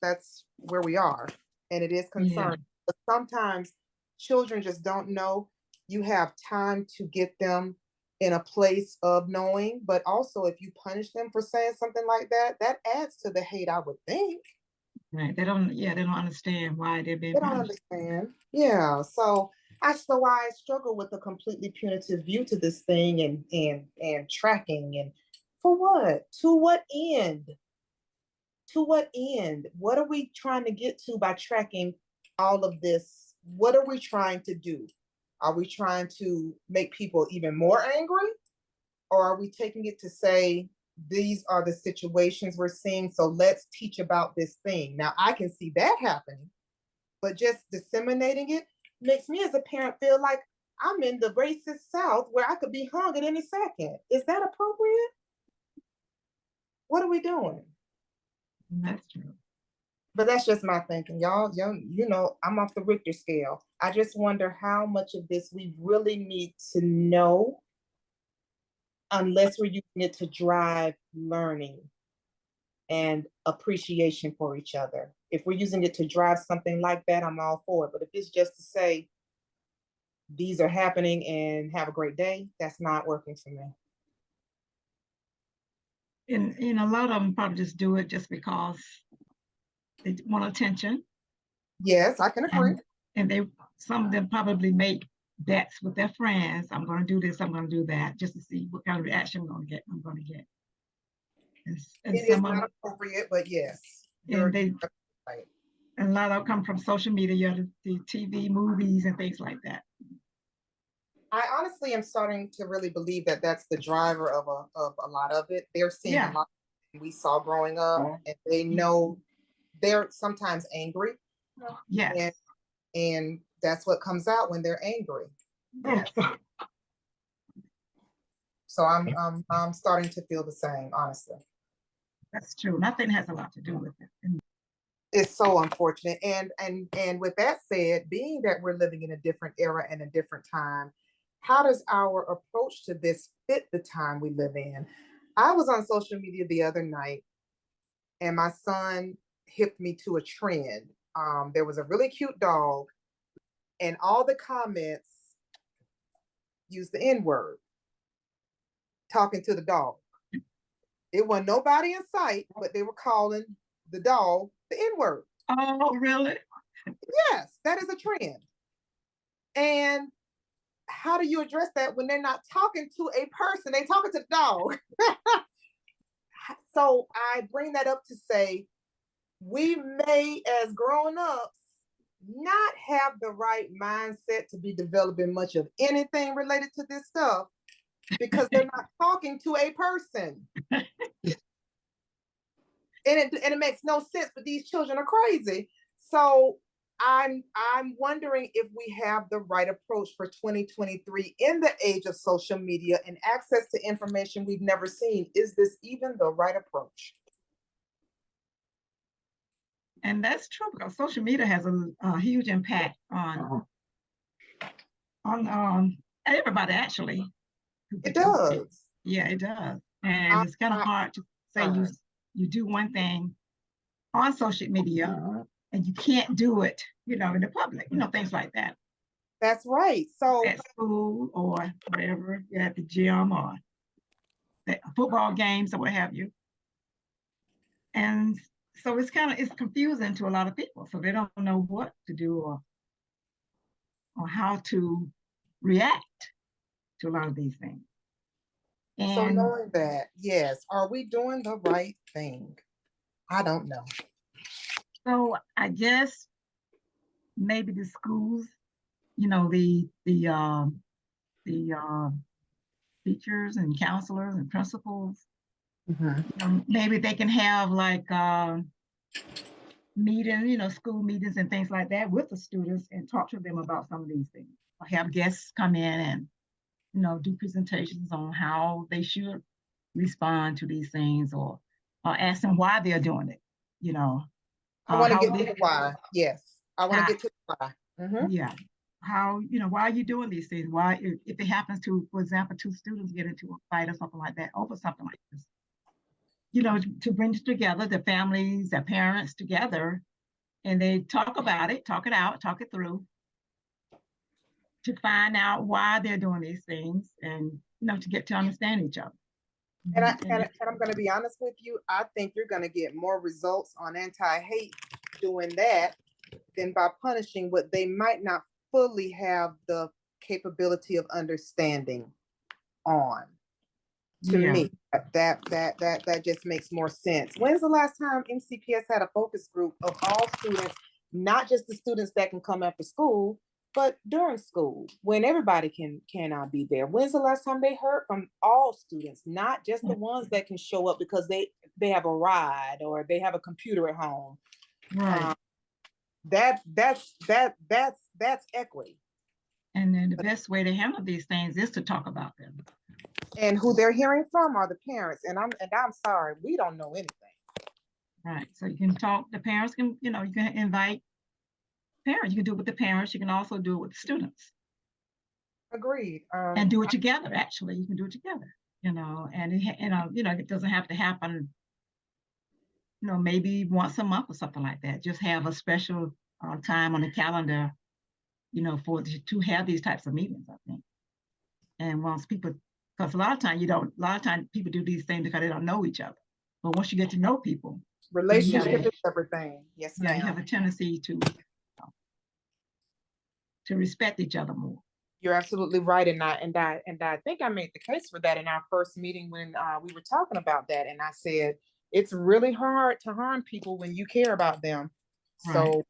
B: that's where we are, and it is concerning. But sometimes children just don't know. You have time to get them in a place of knowing, but also if you punish them for saying something like that, that adds to the hate, I would think.
C: Right. They don't understand why they're being punished.
B: They don't understand. Yeah. So I struggle with a completely punitive view to this thing and tracking and for what? To what end? To what end? What are we trying to get to by tracking all of this? What are we trying to do? Are we trying to make people even more angry? Or are we taking it to say, these are the situations we're seeing, so let's teach about this thing. Now, I can see that happening, but just disseminating it makes me as a parent feel like I'm in the racist South where I could be hung at any second. Is that appropriate? What are we doing?
C: That's true.
B: But that's just my thinking, y'all. You know, I'm off the Richter scale. I just wonder how much of this we really need to know, unless we're using it to drive learning and appreciation for each other. If we're using it to drive something like that, I'm all for it. But if it's just to say these are happening and have a great day, that's not working for me.
C: And a lot of them probably just do it just because they want attention.
B: Yes, I can agree.
C: And some of them probably make bets with their friends. I'm going to do this, I'm going to do that, just to see what kind of reaction I'm going to get. And
B: It is not appropriate, but yes.
C: And
B: right.
C: And a lot of them come from social media, the TV, movies, and things like that.
B: I honestly am starting to really believe that that's the driver of a lot of it. They're seeing a lot we saw growing up, and they know they're sometimes angry.
C: Yes.
B: And that's what comes out when they're angry.
C: Yes.
B: So I'm starting to feel the same, honestly.
C: That's true. Nothing has a lot to do with it.
B: It's so unfortunate. And with that said, being that we're living in a different era and a different time, how does our approach to this fit the time we live in? I was on social media the other night, and my son hipped me to a trend. There was a really cute dog, and all the comments used the N-word, talking to the dog. It wasn't nobody in sight, but they were calling the dog the N-word.
C: Oh, really?
B: Yes, that is a trend. And how do you address that when they're not talking to a person? They're talking to the dog. So I bring that up to say, we may, as grown-ups, not have the right mindset to be developing much of anything related to this stuff, because they're not talking to a person. And it makes no sense, but these children are crazy. So I'm wondering if we have the right approach for 2023 in the age of social media and access to information we've never seen. Is this even the right approach?
C: And that's true, because social media has a huge impact on everybody, actually.
B: It does.
C: Yeah, it does. And it's kind of hard to say you do one thing on social media and you can't do it, in the public, things like that.
B: That's right. So
C: at school or whatever, at the gym or the football games or what have you. And so it's confusing to a lot of people. So they don't know what to do or how to react to a lot of these things. And
B: so knowing that, yes, are we doing the right thing? I don't know.
C: So I guess maybe the schools, the teachers and counselors and principals, maybe they can have like meetings, school meetings and things like that with the students and talk to them about some of these things. Or have guests come in and do presentations on how they should respond to these things, or ask them why they're doing it.
B: I want to get to the why. Yes, I want to get to the why.
C: Yeah. How, why are you doing these things? Why, if it happens to, for example, two students get into a fight or something like that over something like this, to bring together the families, the parents together, and they talk about it, talk it out, talk it through, to find out why they're doing these things, and to get to understand each other.
B: And I'm going to be honest with you, I think you're going to get more results on anti-hate doing that than by punishing what they might not fully have the capability of understanding on. To me, that just makes more sense. When's the last time MCPS had a focus group of all students, not just the students that can come after school, but during school, when everybody cannot be there? When's the last time they heard from all students, not just the ones that can show up because they have a ride or they have a computer at home?
C: Right.
B: That's equity.
C: And then the best way to handle these things is to talk about them.
B: And who they're hearing from are the parents. And I'm sorry, we don't know anything.
C: Right. So you can talk, the parents can, you can invite parents. You can do it with the parents. You can also do it with the students.
B: Agreed.
C: And do it together, actually. You can do it together, and it doesn't have to happen, maybe once a month or something like that. Just have a special time on the calendar, to have these types of meetings, I think. And once people, because a lot of times people do these things because they don't know each other. But once you get to know people,
B: Relationship is everything. Yes,
C: you
B: ma'am.
C: have a tendency to respect each other more.
B: You're absolutely right, and I think I made the case for that in our first meeting when we were talking about that, and I said it's really hard to harm people when you care about them.
C: Right.
B: So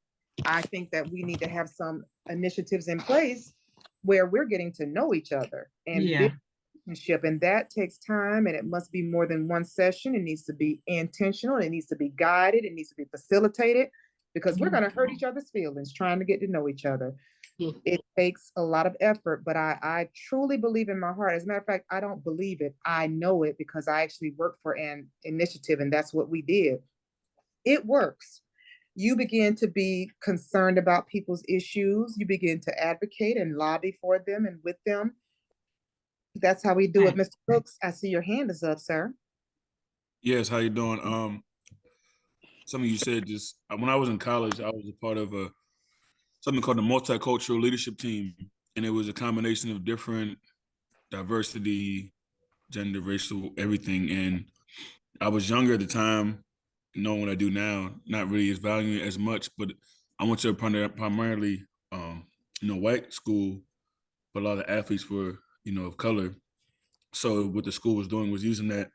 B: I think that we need to have some initiatives in place where we're getting to know each other and build relationship, and that takes time, and it must be more than one session. It needs to be intentional. It needs to be guided. It needs to be facilitated, because we're going to hurt each other's feelings trying to get to know each other. It takes a lot of effort, but I truly believe in my heart. As a matter of fact, I don't believe it. I know it because I actually worked for an initiative, and that's what we did. It works. You begin to be concerned about people's issues. You begin to advocate and lobby for them and with them. That's how we do it. Mr. Brooks, I see your hand is up, sir.
G: Yes, how you doing? Something you said just when I was in college, I was a part of something called the multicultural leadership team, and it was a combination of different diversity, gender, racial, everything. And I was younger at the time, knowing what I do now, not really as valuing it as much. But I went to a primarily, white school, but a lot of the athletes were, of color. So what the school was doing was using that.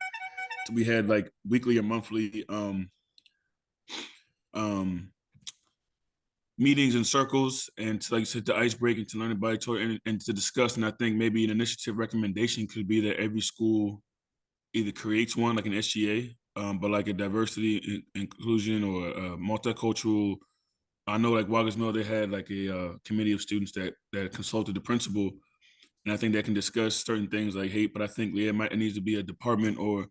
G: We had like weekly or monthly meetings and circles, and to like sit the ice break and to learn about each other and to discuss. And I think maybe an initiative recommendation could be that every school either creates one like an SGA, but like a diversity inclusion or a multicultural. I know like Waggers Mill, they had like a committee of students that consulted the principal, and I think that can discuss certain things like hate. But I think it needs to be a department or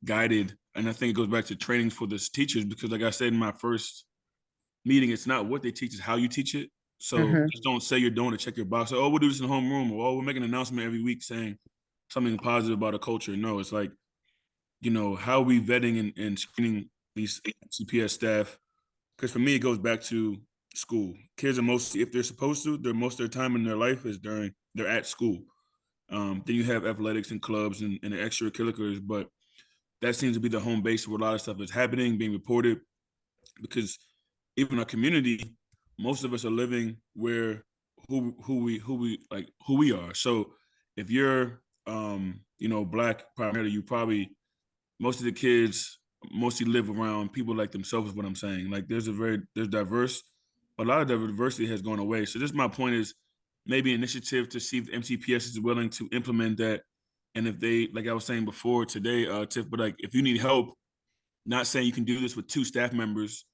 G: guided, and I think it goes back to trainings for the teachers, because like I said in my first meeting, it's not what they teach, it's how you teach it. So just don't say you're doing it, check your box. Oh, we'll do this in homeroom, or we'll make an announcement every week saying something positive about a culture. No, it's like, how are we vetting and screening these CPS staff? Because for me, it goes back to school. Kids are mostly, if they're supposed to, most of their time in their life is they're at school. Then you have athletics and clubs and the extracurriculars, but that seems to be the home base where a lot of stuff is happening, being reported, because even our community, most of us are living where who we are. So if you're Black primarily, you probably, most of the kids mostly live around people like themselves, is what I'm saying. Like there's diverse, a lot of diversity has gone away. So just my point is maybe initiative to see if MTPS is willing to implement that. And if they, like I was saying before today, Tiff, but like if you need help, not saying you can do this with 2 staff members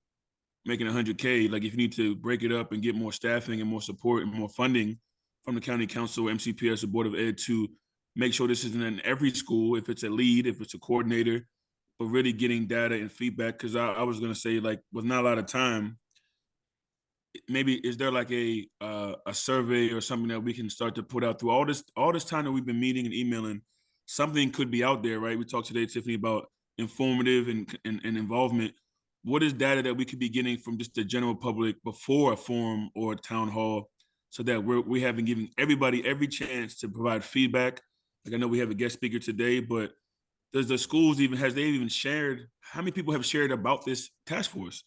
G: making 100K, like if you need to break it up and get more staffing and more support and more funding from the county council, MCPS, the Board of Ed, to make sure this isn't in every school, if it's a lead, if it's a coordinator, but really getting data and feedback. Because I was going to say, like, with not a lot of time, maybe is there like a survey or something that we can start to put out through all this time that we've been meeting and emailing? Something could be out there, right? We talked today, Tiffany, about informative and involvement. What is data that we could be getting from just the general public before a forum or a town hall, so that we haven't given everybody every chance to provide feedback? Like I know we have a guest speaker today, but does the schools has they even shared, how many people have shared about this task force?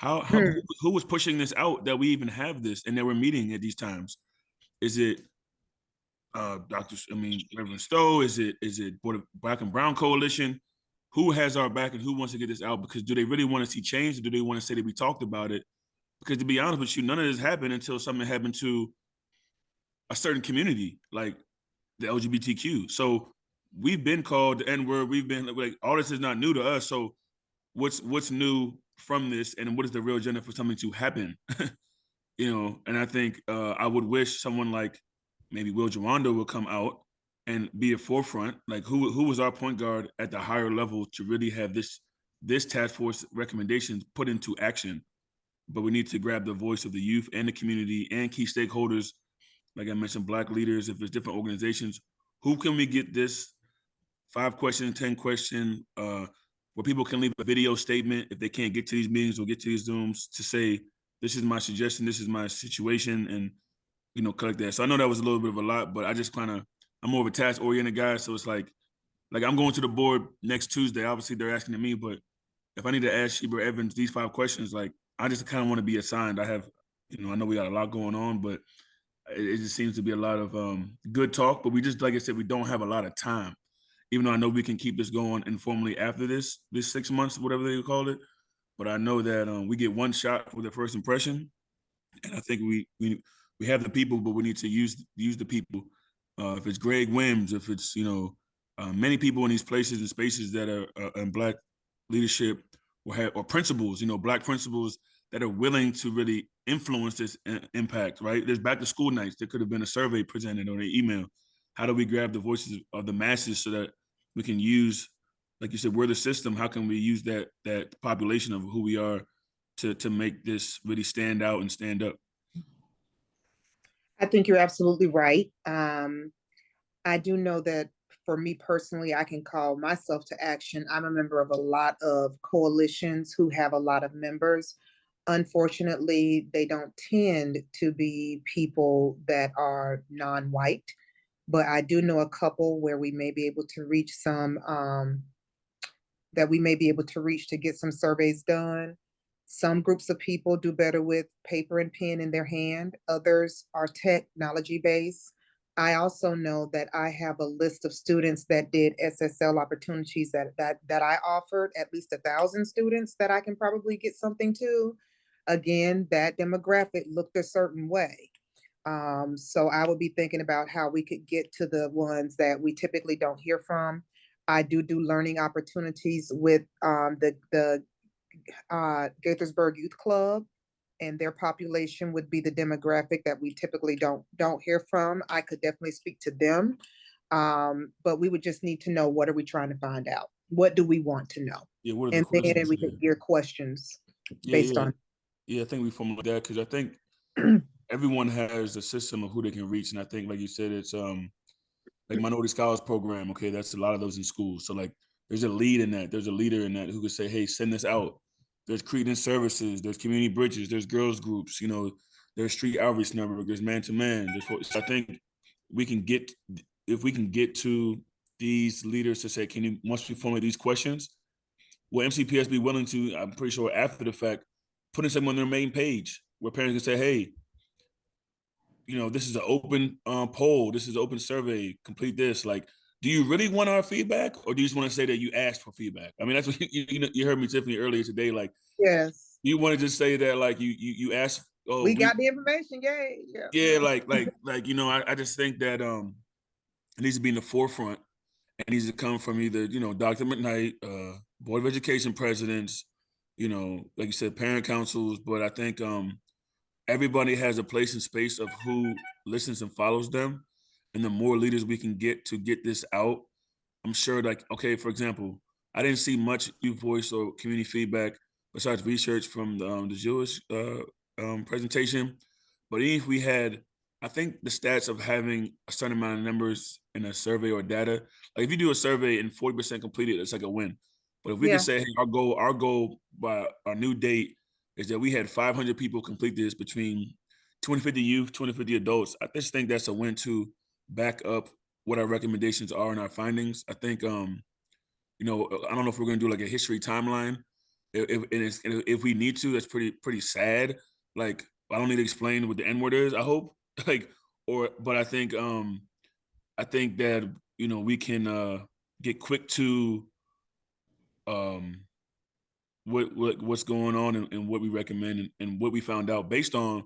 G: Who was pushing this out that we even have this and that we're meeting at these times? Is it Reverend Stowe? Is it Board of Black and Brown Coalition? Who has our back and who wants to get this out? Because do they really want to see change, or do they want to say that we talked about it? Because to be honest with you, none of this happened until something happened to a certain community, like the LGBTQ. So we've been called the N-word. We've been like, all this is not new to us. So what's new from this, and what is the real agenda for something to happen? And I think I would wish someone like maybe Will Gerando would come out and be a forefront. Like who was our point guard at the higher level to really have this this task force recommendations put into action. But we need to grab the voice of the youth and the community and key stakeholders. Like I mentioned, Black leaders, if it's different organizations, who can we get this 5-question, 10-question, where people can leave a video statement if they can't get to these meetings or get to these Zooms to say, this is my suggestion, this is my situation, and, you know, collect that. So I know that was a little bit of a lot, but I just kind of, I'm more of a task-oriented guy. So it's like I'm going to the board next Tuesday. Obviously, they're asking to me, but if I need to ask Sheba Evans these 5 questions, like, I just kind of want to be assigned. I have, you know, I know we got a lot going on, but it just seems to be a lot of good talk, but we just, like I said, we don't have a lot of time, even though I know we can keep this going informally after this 6 months, whatever they call it. But I know that we get one shot for the first impression. And I think we have the people, but we need to use the people. If it's Greg Wims, if it's, you know, many people in these places and spaces that are in Black leadership or principals, you know, Black principals that are willing to really influence this impact, right? There's back to school nights. There could have been a survey presented or an email. How do we grab the voices of the masses so that we can use, like you said, we're the system. How can we use that population of who we are to make this really stand out and stand up?
B: I think you're absolutely right. I do know that for me personally, I can call myself to action. I'm a member of a lot of coalitions who have a lot of members. Unfortunately, they don't tend to be people that are non-white, but I do know a couple where we may be able to reach some, that we may be able to reach to get some surveys done. Some groups of people do better with paper and pen in their hand. Others are technology based. I also know that I have a list of students that did SSL opportunities that I offered, at least 1,000 students that I can probably get something to. Again, that demographic looked a certain way. So I would be thinking about how we could get to the ones that we typically don't hear from. I do learning opportunities with the Gaithersburg Youth Club, and their population would be the demographic that we typically don't hear from. I could definitely speak to them, but we would just need to know, what are we trying to find out? What do we want to know?
G: Yeah, what are the
B: And
G: questions?
B: then we could gear questions based
G: yeah.
B: on.
G: Yeah, I think we formulate that because I think everyone has a system of who they can reach, and I think, like you said, it's like Minority Scholars Program. Okay, that's a lot of those in schools. So like, there's a lead in that. There's a leader in that who could say, "Hey, send this out." There's Credence Services. There's Community Bridges. There's girls groups. You know, there's Street Outreach Network. There's Man to Man. So I think we can get, if we can get to these leaders to say, "Can you, once we formulate these questions, will MCPS be willing to?" I'm pretty sure after the fact, putting something on their main page where parents can say, "Hey, you know, this is an open poll. This is an open survey. Complete this." Like, do you really want our feedback, or do you just want to say that you asked for feedback? I mean, that's what you heard me, Tiffany, earlier today. Like,
B: Yes,
G: you want to just say that, like, you asked. Oh,
B: we got the information. Yay!
G: yeah, like you know, I just think that it needs to be in the forefront. It needs to come from either, you know, Dr. McKnight, Board of Education presidents, you know, like you said, parent councils. But I think everybody has a place and space of who listens and follows them. And the more leaders we can get to get this out, I'm sure, like, okay, for example, I didn't see much youth voice or community feedback besides research from the Jewish presentation. But even if we had, I think the stats of having a certain amount of numbers in a survey or data, like if you do a survey and 40% completed, it's like a win. But if we
B: Yeah.
G: can say, hey, our goal by our new date is that we had 500 people complete this between 250 youth, 250 adults. I just think that's a win to back up what our recommendations are and our findings. I think, you know, I don't know if we're going to do like a history timeline. If we need to, that's pretty sad. Like, I don't need to explain what the N word is, I hope. Like, but I think that, you know, we can get quick to what's going on and what we recommend and what we found out based on.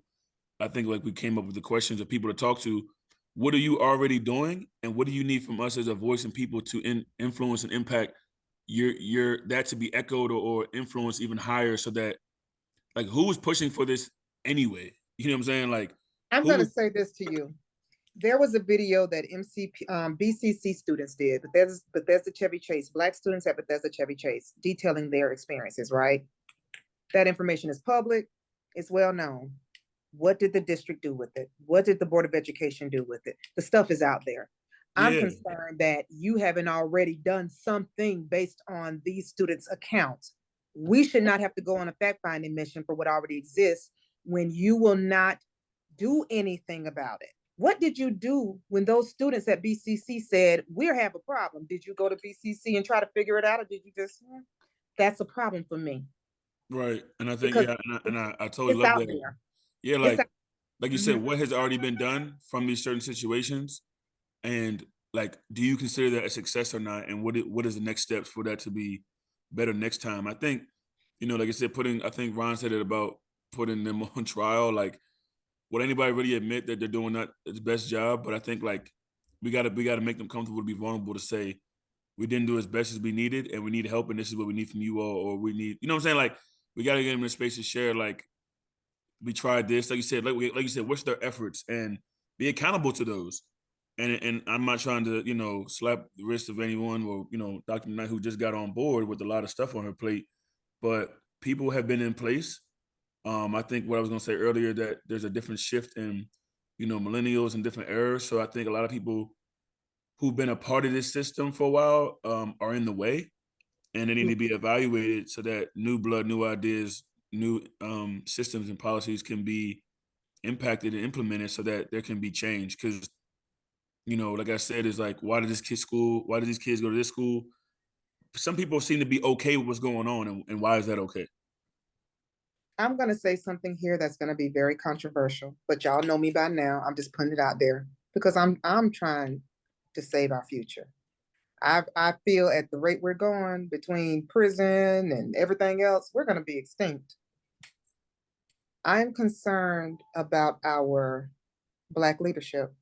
G: I think, like, we came up with the questions of people to talk to. What are you already doing, and what do you need from us as a voice and people to influence and impact your that to be echoed or influenced even higher, so that, like, who is pushing for this anyway? You know what I'm saying? Like,
B: I'm going to say this to you. There was a video that BCC students did, Bethesda Chevy Chase, Black students at Bethesda Chevy Chase, detailing their experiences, right? That information is public, it's well known. What did the district do with it? What did the Board of Education do with it? The stuff is out there. I'm
G: Yeah.
B: concerned that you haven't already done something based on these students' accounts. We should not have to go on a fact-finding mission for what already exists when you will not do anything about it. What did you do when those students at BCC said, we have a problem? Did you go to BCC and try to figure it out, or did you just, that's a problem for me?
G: Right. And I think,
B: Because
G: yeah, and I totally
B: it's
G: love
B: out
G: that.
B: there.
G: Yeah,
B: It's out.
G: like you said, what has already been done from these certain situations? And like, do you consider that a success or not? And what is the next steps for that to be better next time? I think, like I said, I think Ron said it about putting them on trial. Like, would anybody really admit that they're doing not the best job? But I think like we gotta make them comfortable to be vulnerable to say we didn't do as best as we needed and we need help and this is what we need from you all, or we need, what I'm saying? Like, we gotta get them in a space to share, like, we tried this, like you said, like you said, what's their efforts and be accountable to those. And I'm not trying to, slap the wrist of anyone or, Dr. Knight, who just got on board with a lot of stuff on her plate, but people have been in place. I think what I was going to say earlier, that there's a different shift in, millennials and different eras. So I think a lot of people who've been a part of this system for a while are in the way, and they need to be evaluated so that new blood, new ideas, new systems and policies can be impacted and implemented so that there can be change. Because, like I said, is like, why did these kids go to this school? Some people seem to be okay with what's going on, and why is that okay?
B: I'm going to say something here that's going to be very controversial, but y'all know me by now. I'm just putting it out there because I'm trying to save our future. I feel at the rate we're going between prison and everything else, we're going to be extinct. I'm concerned about our Black leadership,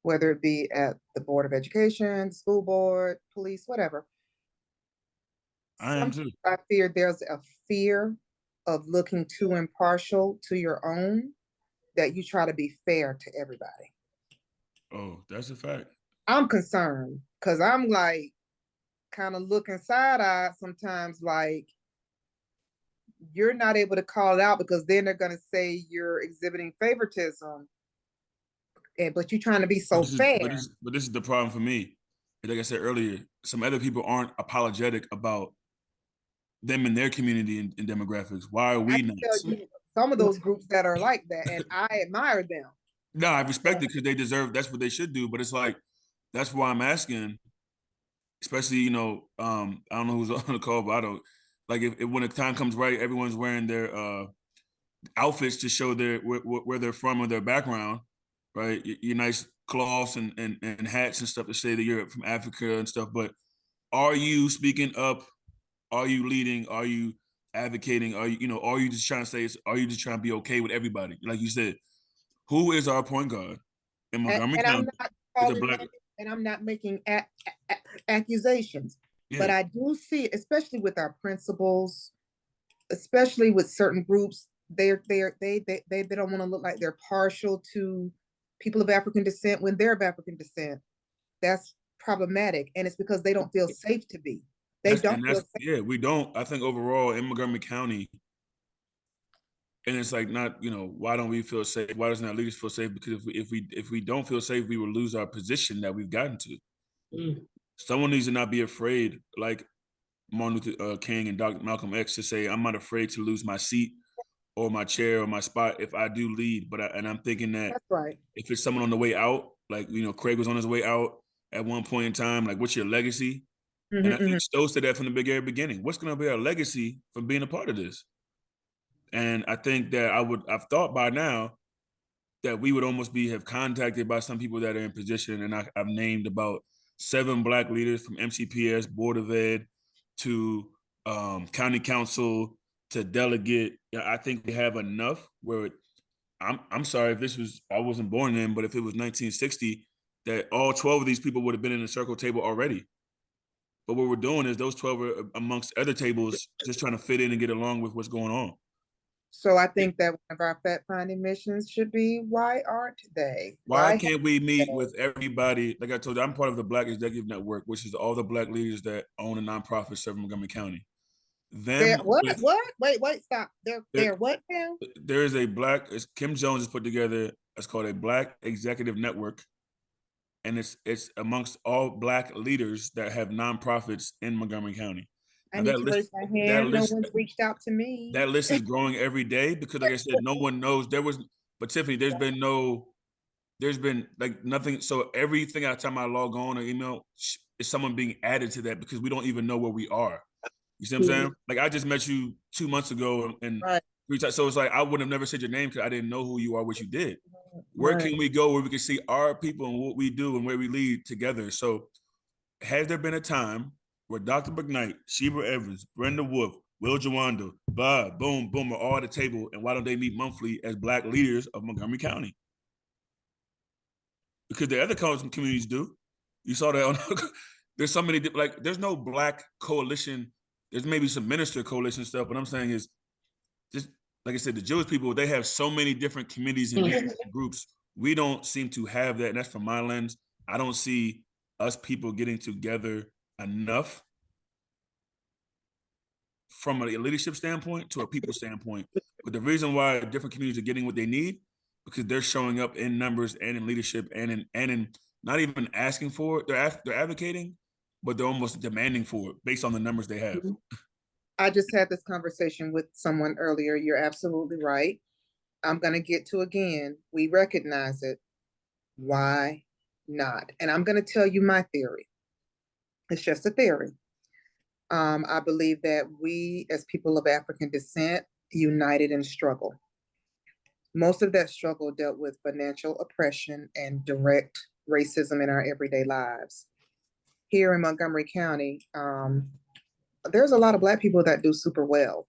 B: whether it be at the Board of Education, school board, police, whatever.
G: I am too.
B: I fear there's a fear of looking too impartial to your own, that you try to be fair to everybody.
G: Oh, that's a fact.
B: I'm concerned because I'm like kind of looking side-eyed sometimes, like you're not able to call it out because then they're going to say you're exhibiting favoritism, but you're trying to be so fair.
G: But this is the problem for me. Like I said earlier, some other people aren't apologetic about them and their community and demographics. Why are we not?
B: Some of those groups that are like that, and I admire them.
G: No, I respect it because they deserve, that's what they should do. But it's like, that's why I'm asking, especially, I don't know who's on the call, but I don't, like, if when the time comes right, everyone's wearing their outfits to show where they're from or their background, right? Your nice cloths and hats and stuff to say that you're from Africa and stuff. But are you speaking up? Are you leading? Are you advocating? Are you just trying to say, are you just trying to be okay with everybody? Like you said, who is our point guard in Montgomery County?
B: And I'm not making accusations, but I do see, especially with our principals, especially with certain groups, they don't want to look like they're partial to people of African descent when they're of African descent. That's problematic, and it's because they don't feel safe to be. They don't feel safe.
G: Yeah, we don't. I think overall in Montgomery County, and it's like, not, why don't we feel safe? Why doesn't our leaders feel safe? Because if we don't feel safe, we will lose our position that we've gotten to. Someone needs to not be afraid, like Martin Luther King and Dr. Malcolm X, to say, I'm not afraid to lose my seat or my chair or my spot if I do lead. But I'm thinking that
B: that's right.
G: If it's someone on the way out, like, Craig was on his way out at one point in time, like, what's your legacy? And I think Stowe said that from the very beginning. What's going to be our legacy from being a part of this? And I think that I've thought by now that we would almost have contacted by some people that are in position. And I've named about 7 Black leaders, from MCPS, Board of Ed, to County Council, to delegate. I think we have enough where I'm sorry if I wasn't born then, but if it was 1960, that all 12 of these people would have been in the circle table already. But what we're doing is those 12 are amongst other tables just trying to fit in and get along with what's going on.
B: So I think that one of our fact-finding missions should be, why aren't they?
G: Why can't we meet with everybody? Like I told you, I'm part of the Black Executive Network, which is all the Black leaders that own a nonprofit serving Montgomery County.
B: They're,
G: Them
B: what?
G: with,
B: Wait, stop. They're what now?
G: there is a Black, Kim Jones has put together, it's called a Black Executive Network. And it's amongst all Black leaders that have nonprofits in Montgomery County.
B: I need to raise my hand. No one's reached out to me.
G: That list is growing every day because, like I said, no one knows. But Tiffany, there's been like nothing. So everything out time I log on or email is someone being added to that because we don't even know where we are. You see what I'm saying? Like I just met you 2 months ago and so it's like I would have never said your name because I didn't know who you are, what you did. Where can we go where we can see our people and what we do and where we lead together? So has there been a time where Dr. McKnight, Sheba Evans, Brenda Wolf, Will Jawando, Bob, boom, boom, are all at the table, and why don't they meet monthly as Black leaders of Montgomery County? Because the other communities do. You saw that on, there's so many, like, there's no Black coalition. There's maybe some minister coalition stuff, but I'm saying is just, like I said, the Jewish people, they have so many different committees and groups. We don't seem to have that, and that's from my lens. I don't see us people getting together enough from a leadership standpoint to a people standpoint. But the reason why different communities are getting what they need, because they're showing up in numbers and in leadership and in not even asking for it. They're advocating, but they're almost demanding for it based on the numbers they have.
B: I just had this conversation with someone earlier. You're absolutely right. I'm going to get to again. We recognize it. Why not? And I'm going to tell you my theory. It's just a theory. I believe that we, as people of African descent, united in struggle. Most of that struggle dealt with financial oppression and direct racism in our everyday lives. Here in Montgomery County, there's a lot of Black people that do super well.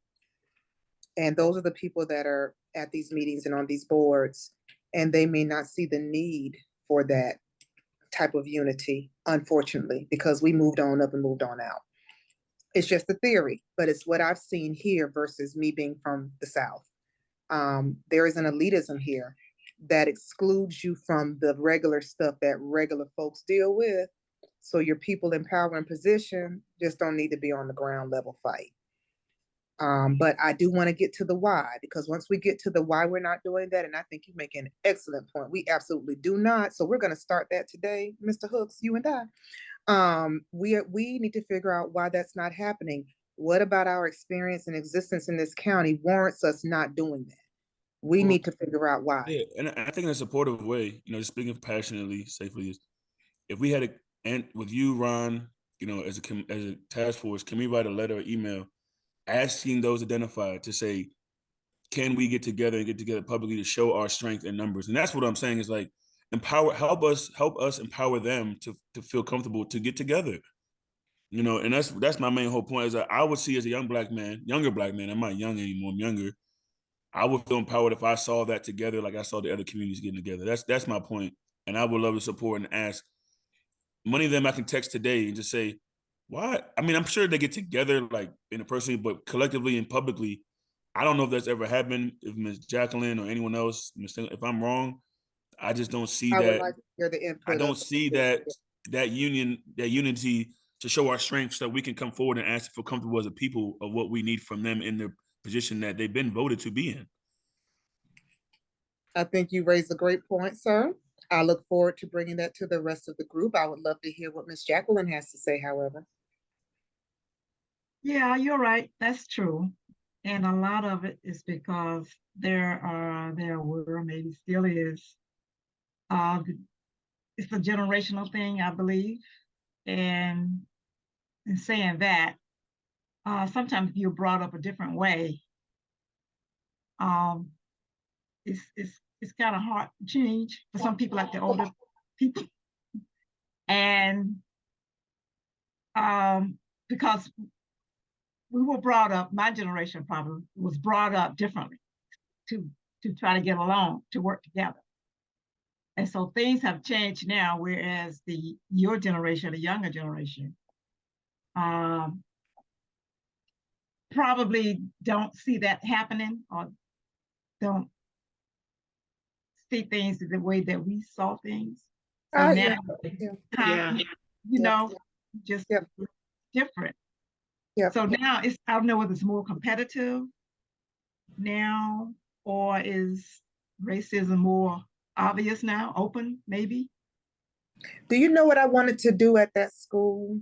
B: And those are the people that are at these meetings and on these boards, and they may not see the need for that type of unity, unfortunately, because we moved on up and moved on out. It's just a theory, but it's what I've seen here versus me being from the South. There is an elitism here that excludes you from the regular stuff that regular folks deal with. So your people in power and position just don't need to be on the ground level fight. But I do want to get to the why, because once we get to the why we're not doing that, and I think you make an excellent point, we absolutely do not. So we're going to start that today, Mr. Hooks, you and I. We need to figure out why that's not happening. What about our experience and existence in this county warrants us not doing that? We need to figure out why.
G: Yeah, and I think in a supportive way, just speaking passionately, safely, is if we had and with you, Ron, as a task force, can we write a letter or email asking those identified to say, can we get together publicly to show our strength in numbers? And that's what I'm saying is like help us empower them to feel comfortable to get together. And that's my main whole point is that I would see as a younger black man, I'm not young anymore, I'm younger. I would feel empowered if I saw that together, like I saw the other communities getting together. That's my point. And I would love to support and ask. Many of them I can text today and just say, why? I mean, I'm sure they get together like in a person, but collectively and publicly, I don't know if that's ever happened. If Ms. Jacqueline or anyone else, if I'm wrong, I just don't see that.
B: Would like to hear the input.
G: I don't see that unity to show our strength so we can come forward and ask to feel comfortable as a people of what we need from them in their position that they've been voted to be in.
B: I think you raised a great point, sir. I look forward to bringing that to the rest of the group. I would love to hear what Ms. Jacqueline has to say, however.
C: Yeah, you're right. That's true. And a lot of it is because there were, maybe still is, it's a generational thing, I believe. And in saying that, sometimes if you're brought up a different way, it's kind of hard to change for some people, like the older people. And because we were brought up, my generation probably was brought up differently to try to get along, to work together. And so things have changed now, whereas your generation, the younger generation, probably don't see that happening, or don't see things the way that we saw things. So
B: Yeah,
C: now,
F: Yeah.
C: you
B: Yep.
C: know, just
B: Yep.
C: different.
B: Yep.
C: So now I don't know whether it's more competitive now, or is racism more obvious now, open maybe?
B: Do you know what I wanted to do at that school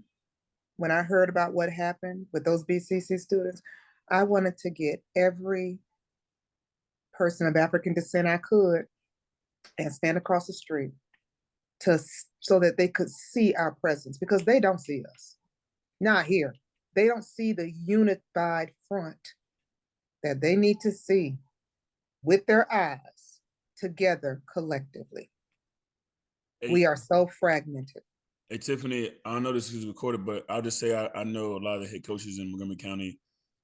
B: when I heard about what happened with those BCC students? I wanted to get every person of African descent I could and stand across the street so that they could see our presence, because they don't see us. Not here. They don't see the unified front that they need to see with their eyes together collectively. We are so fragmented.
G: Hey, Tiffany, I don't know this is recorded, but I'll just say I know a lot of the head coaches in Montgomery County.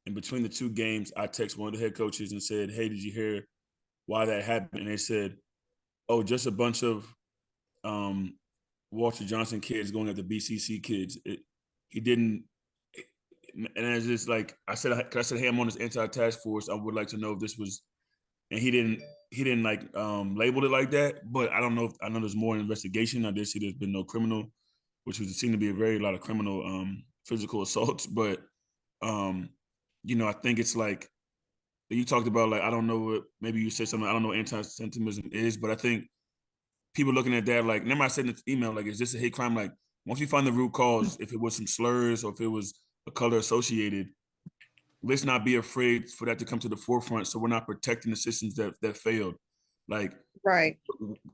G: And between the two games, I texted one of the head coaches and said, hey, did you hear why that happened? And they said, oh, just a bunch of Walter Johnson kids going at the BCC kids. He didn't. And it's just like I said, hey, I'm on this anti-task force. I would like to know if this was, and he didn't like label it like that. But I don't know. I know there's more investigation. I did see there's been no criminal, which would seem to be a lot of criminal physical assaults. But I think it's like you talked about, like, I don't know what, maybe you said something, I don't know what anti-Semitism is, but I think people looking at that, like, remember I said in the email, like, is this a hate crime? Like, once we find the root cause, if it was some slurs or if it was a color associated, let's not be afraid for that to come to the forefront, so we're not protecting the systems that failed. Like,
B: right.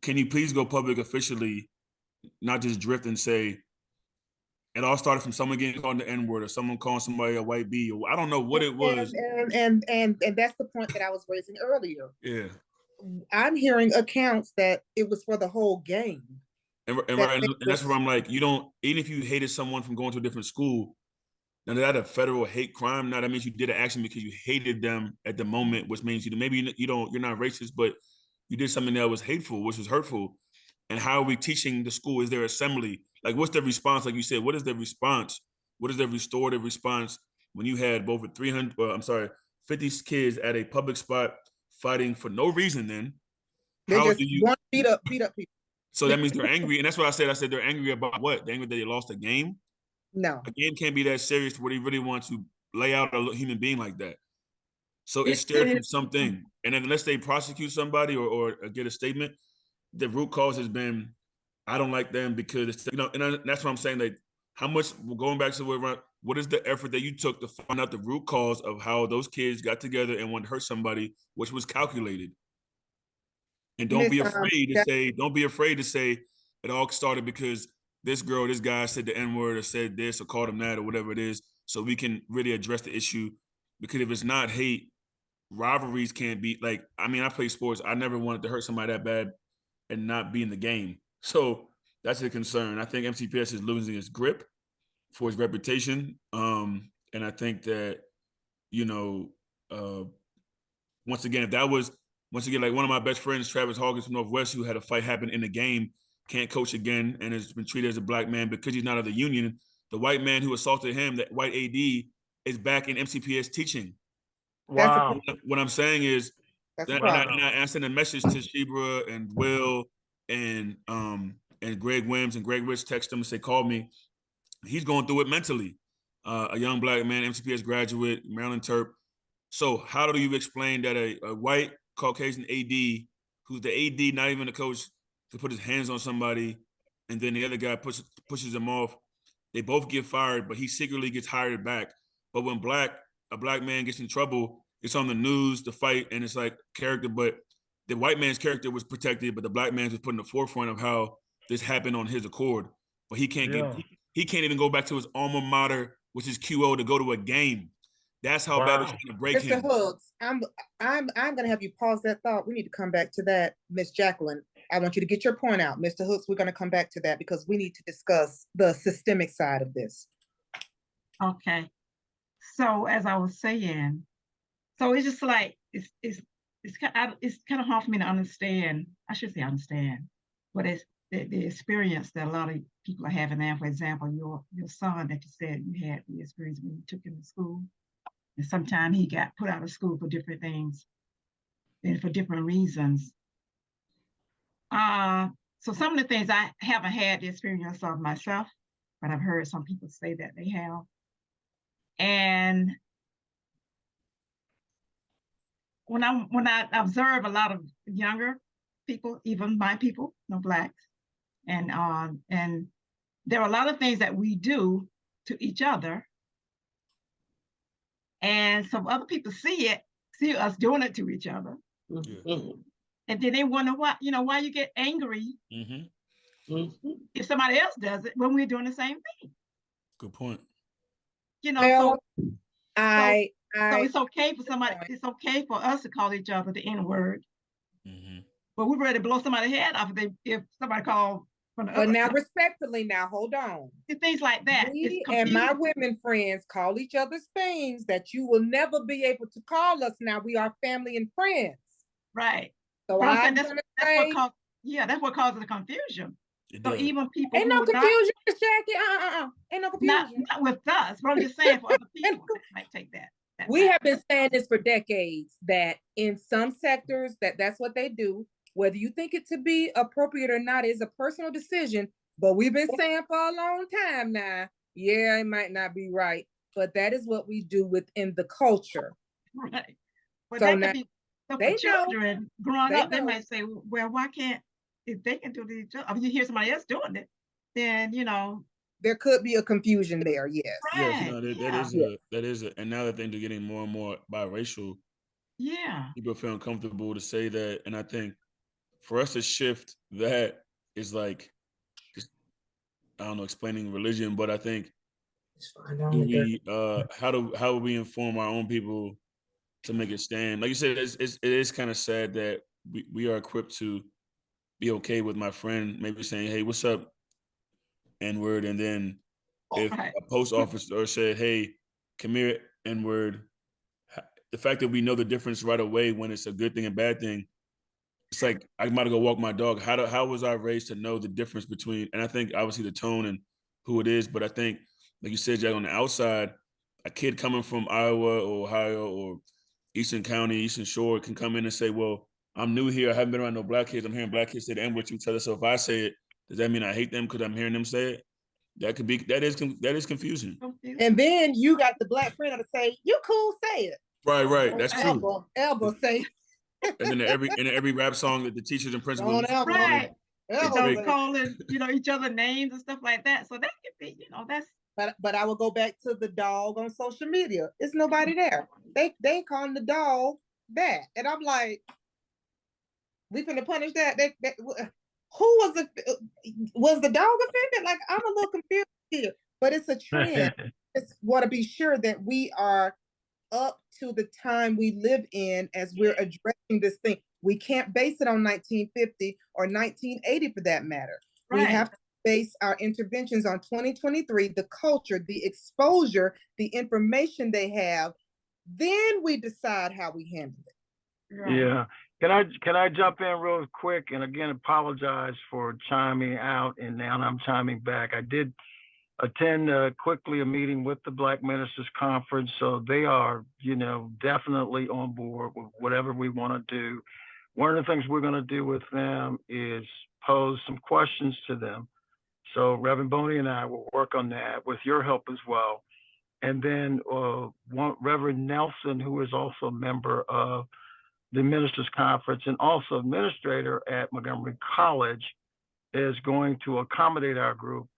G: Can you please go public officially, not just drift and say, it all started from someone getting called the N-word or someone calling somebody a white bee, or I don't know what it was.
B: And that's the point that I was raising earlier.
G: Yeah.
B: I'm hearing accounts that it was for the whole game.
G: And that's where I'm like, you don't, even if you hated someone from going to a different school, now that's a federal hate crime. Now that means you did an action because you hated them at the moment, which means maybe you're not racist, but you did something that was hateful, which was hurtful. And how are we teaching the school? Is there assembly? Like, what's the response? Like you said, what is the response? What is the restorative response when you had over 50 kids at a public spot fighting for no reason? Then
B: they just want to beat up people.
G: So that means they're angry, and that's what I said. I said they're angry about what? They're angry that they lost a game.
B: No,
G: a game can't be that serious where they really want to lay out a human being like that. So it's stirred from something, and then unless they prosecute somebody or get a statement, the root cause has been, I don't like them because it's, and that's what I'm saying. Like, how much, going back to what is the effort that you took to find out the root cause of how those kids got together and wanted to hurt somebody, which was calculated? And don't be afraid to say it all started because this guy said the N-word or said this or called him that or whatever it is, so we can really address the issue. Because if it's not hate, rivalries can't be, like, I mean, I play sports. I never wanted to hurt somebody that bad and not be in the game. So that's a concern. I think MCPS is losing its grip for its reputation. And I think that, once again, like one of my best friends, Travis Hawkins from Northwest, who had a fight happen in the game, can't coach again and has been treated as a black man because he's not of the union. The white man who assaulted him, that white AD, is back in MCPS teaching.
A: Wow.
G: What I'm saying is, I sent a message to Shebra and Will and Greg Wims, and Greg Rich texted him and said, call me. He's going through it mentally. A young black man, MCPS graduate, Maryland Terp. So how do you explain that a white Caucasian AD, who's the AD, not even a coach, to put his hands on somebody, and then the other guy pushes him off? They both get fired, but he secretly gets hired back. But when a black man gets in trouble, it's on the news, the fight, and it's like character. But the white man's character was protected, but the black man's was put in the forefront of how this happened on his accord. But he can't he can't even go back to his alma mater, which is QO, to go to a game. That's how bad it's going to break him.
B: Mr. Hooks, I'm going to have you pause that thought. We need to come back to that. Miss Jacqueline, I want you to get your point out. Mr. Hooks, we're going to come back to that because we need to discuss the systemic side of this.
C: Okay. So as I was saying, so it's just like, it's kind of hard for me to understand. I should say understand, but it's the experience that a lot of people are having now. For example, your son that you said you had the experience when you took him to school. And sometimes he got put out of school for different things. and for different reasons. So some of the things I haven't had the experience of myself, but I've heard some people say that they have. And when I observe a lot of younger people, even my people, no Blacks, and there are a lot of things that we do to each other, and some other people see us doing it to each other, and then they wonder why you get angry if somebody else does it when we're doing the same thing.
G: Good point.
B: Well,
C: So it's okay for somebody. It's okay for us to call each other the N-word, but we're ready to blow somebody's head off if somebody called.
H: But now, respectfully, now hold on.
C: Things like that.
H: Me and my women friends call each other's things that you will never be able to call us. Now we are family and friends,
C: right?
H: So
C: that's what causes the confusion. So even people
H: ain't no confusion, Miss Jackie. Ain't no confusion.
C: Not with us, but I'm just saying for other people that might take that.
H: We have been saying this for decades, that in some sectors that's what they do. Whether you think it to be appropriate or not is a personal decision, but we've been saying for a long time now, yeah, it might not be right, but that is what we do within the culture.
C: Right. But
H: so
C: that
H: now,
C: could be for children growing up, they might say, well, why can't, if they can do it to each other, I mean, you hear somebody else doing it, then,
H: there could be a confusion there, yes.
C: Right.
G: Yes, no, that is and now that things are getting more and more biracial, people feel uncomfortable to say that, and I think for us to shift that is like just, I don't know, explaining religion, but I think how do we inform our own people to make it stand? Like you said, it is kind of sad that we are equipped to be okay with my friend maybe saying, hey, what's up, N-word, and then if a post officer said, hey, come here, N-word, the fact that we know the difference right away when it's a good thing and bad thing, it's like I might go walk my dog. How was I raised to know the difference between? And I think obviously the tone and who it is, but I think, like you said, Jack, on the outside, a kid coming from Iowa or Ohio or Eastern County, Eastern Shore can come in and say, well, I'm new here. I haven't been around no Black kids. I'm hearing Black kids say the N-word to each other. So if I say it, does that mean I hate them because I'm hearing them say it? That is confusing.
H: And then you got the Black friend to say, you cool, say it.
G: Right. That's true.
H: Ever say.
G: And then in every rap song that the teachers and principals,
C: right, calling each other names and stuff like that. So that could be, that's.
H: But I will go back to the dog on social media. It's nobody there. They calling the dog that, and I'm like, we finna punish that. Who was the dog offended? Like, I'm a little confused here. But it's a trend. Just want to be sure that we are up to the time we live in as we're addressing this thing. We can't base it on 1950 or 1980 for that matter. Right. We have to base our interventions on 2023, the culture, the exposure, the information they have. Then we decide how we handle it.
A: Right. Yeah. Can I jump in real quick and again apologize for chiming out and now I'm chiming back. I did attend quickly a meeting with the Black Ministers Conference, so they are, definitely on board with whatever we want to do. One of the things we're going to do with them is pose some questions to them. So Reverend Boney and I will work on that with your help as well. And then Reverend Nelson, who is also a member of the Ministers Conference and also administrator at Montgomery College, is going to accommodate our group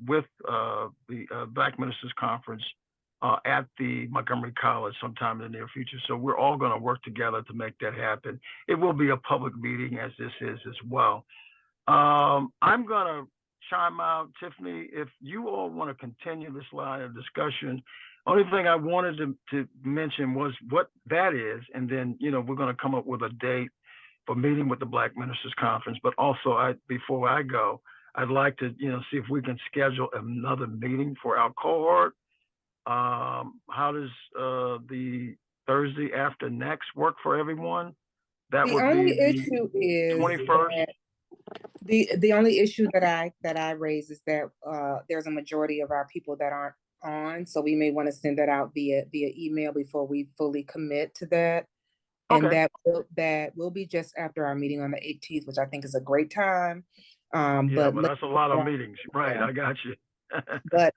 A: with the Black Ministers Conference at the Montgomery College sometime in the near future. So we're all going to work together to make that happen. It will be a public meeting as this is as well. I'm going to chime out, Tiffany, if you all want to continue this line of discussion. Only thing I wanted to mention was what that is, and then, we're going to come up with a date for meeting with the Black Ministers Conference. But also, before I go, I'd like to, see if we can schedule another meeting for our cohort. How does the Thursday after next work for everyone? That
H: the
A: would
H: only
A: be
H: issue is
A: 21st.
H: The only issue that I raise is that there's a majority of our people that aren't on, so we may want to send that out via email before we fully commit to that.
B: And
A: Okay.
B: that will be just after our meeting on the 18th, which I think is a great time.
A: Yeah,
B: But
A: but that's a lot of meetings. Right,
B: yeah.
A: I got you.
B: But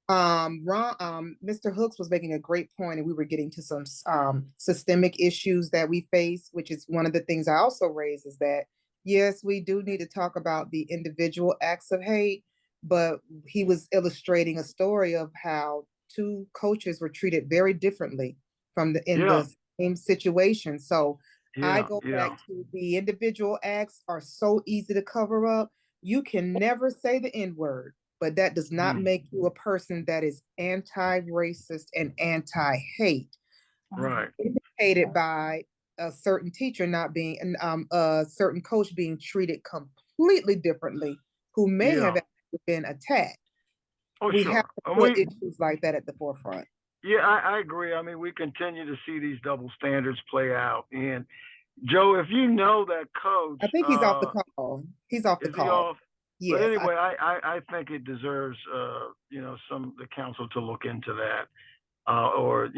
B: Mr. Hooks was making a great point, and we were getting to some systemic issues that we face, which is one of the things I also raised, is that yes, we do need to talk about the individual acts of hate, but he was illustrating a story of how two coaches were treated very differently in
A: Yeah.
B: the same situation. So I
A: Yeah,
B: go
A: yeah.
B: back to the individual acts are so easy to cover up. You can never say the N word, but that does not make you a person that is anti-racist and anti-hate.
A: Right.
B: Indicated by a certain teacher not being, a certain coach being treated completely differently, who may
A: Yeah.
B: have actually been attacked.
A: Oh,
B: We
A: sure.
B: have to
A: And
B: put issues like that at the forefront.
A: yeah, I agree. I mean, we continue to see these double standards play out. And Joe, if you know that coach,
B: I think he's off the call. He's off the
A: is he
B: call.
A: off? But
B: Yes.
A: anyway, I think it deserves, the council to look into that. Or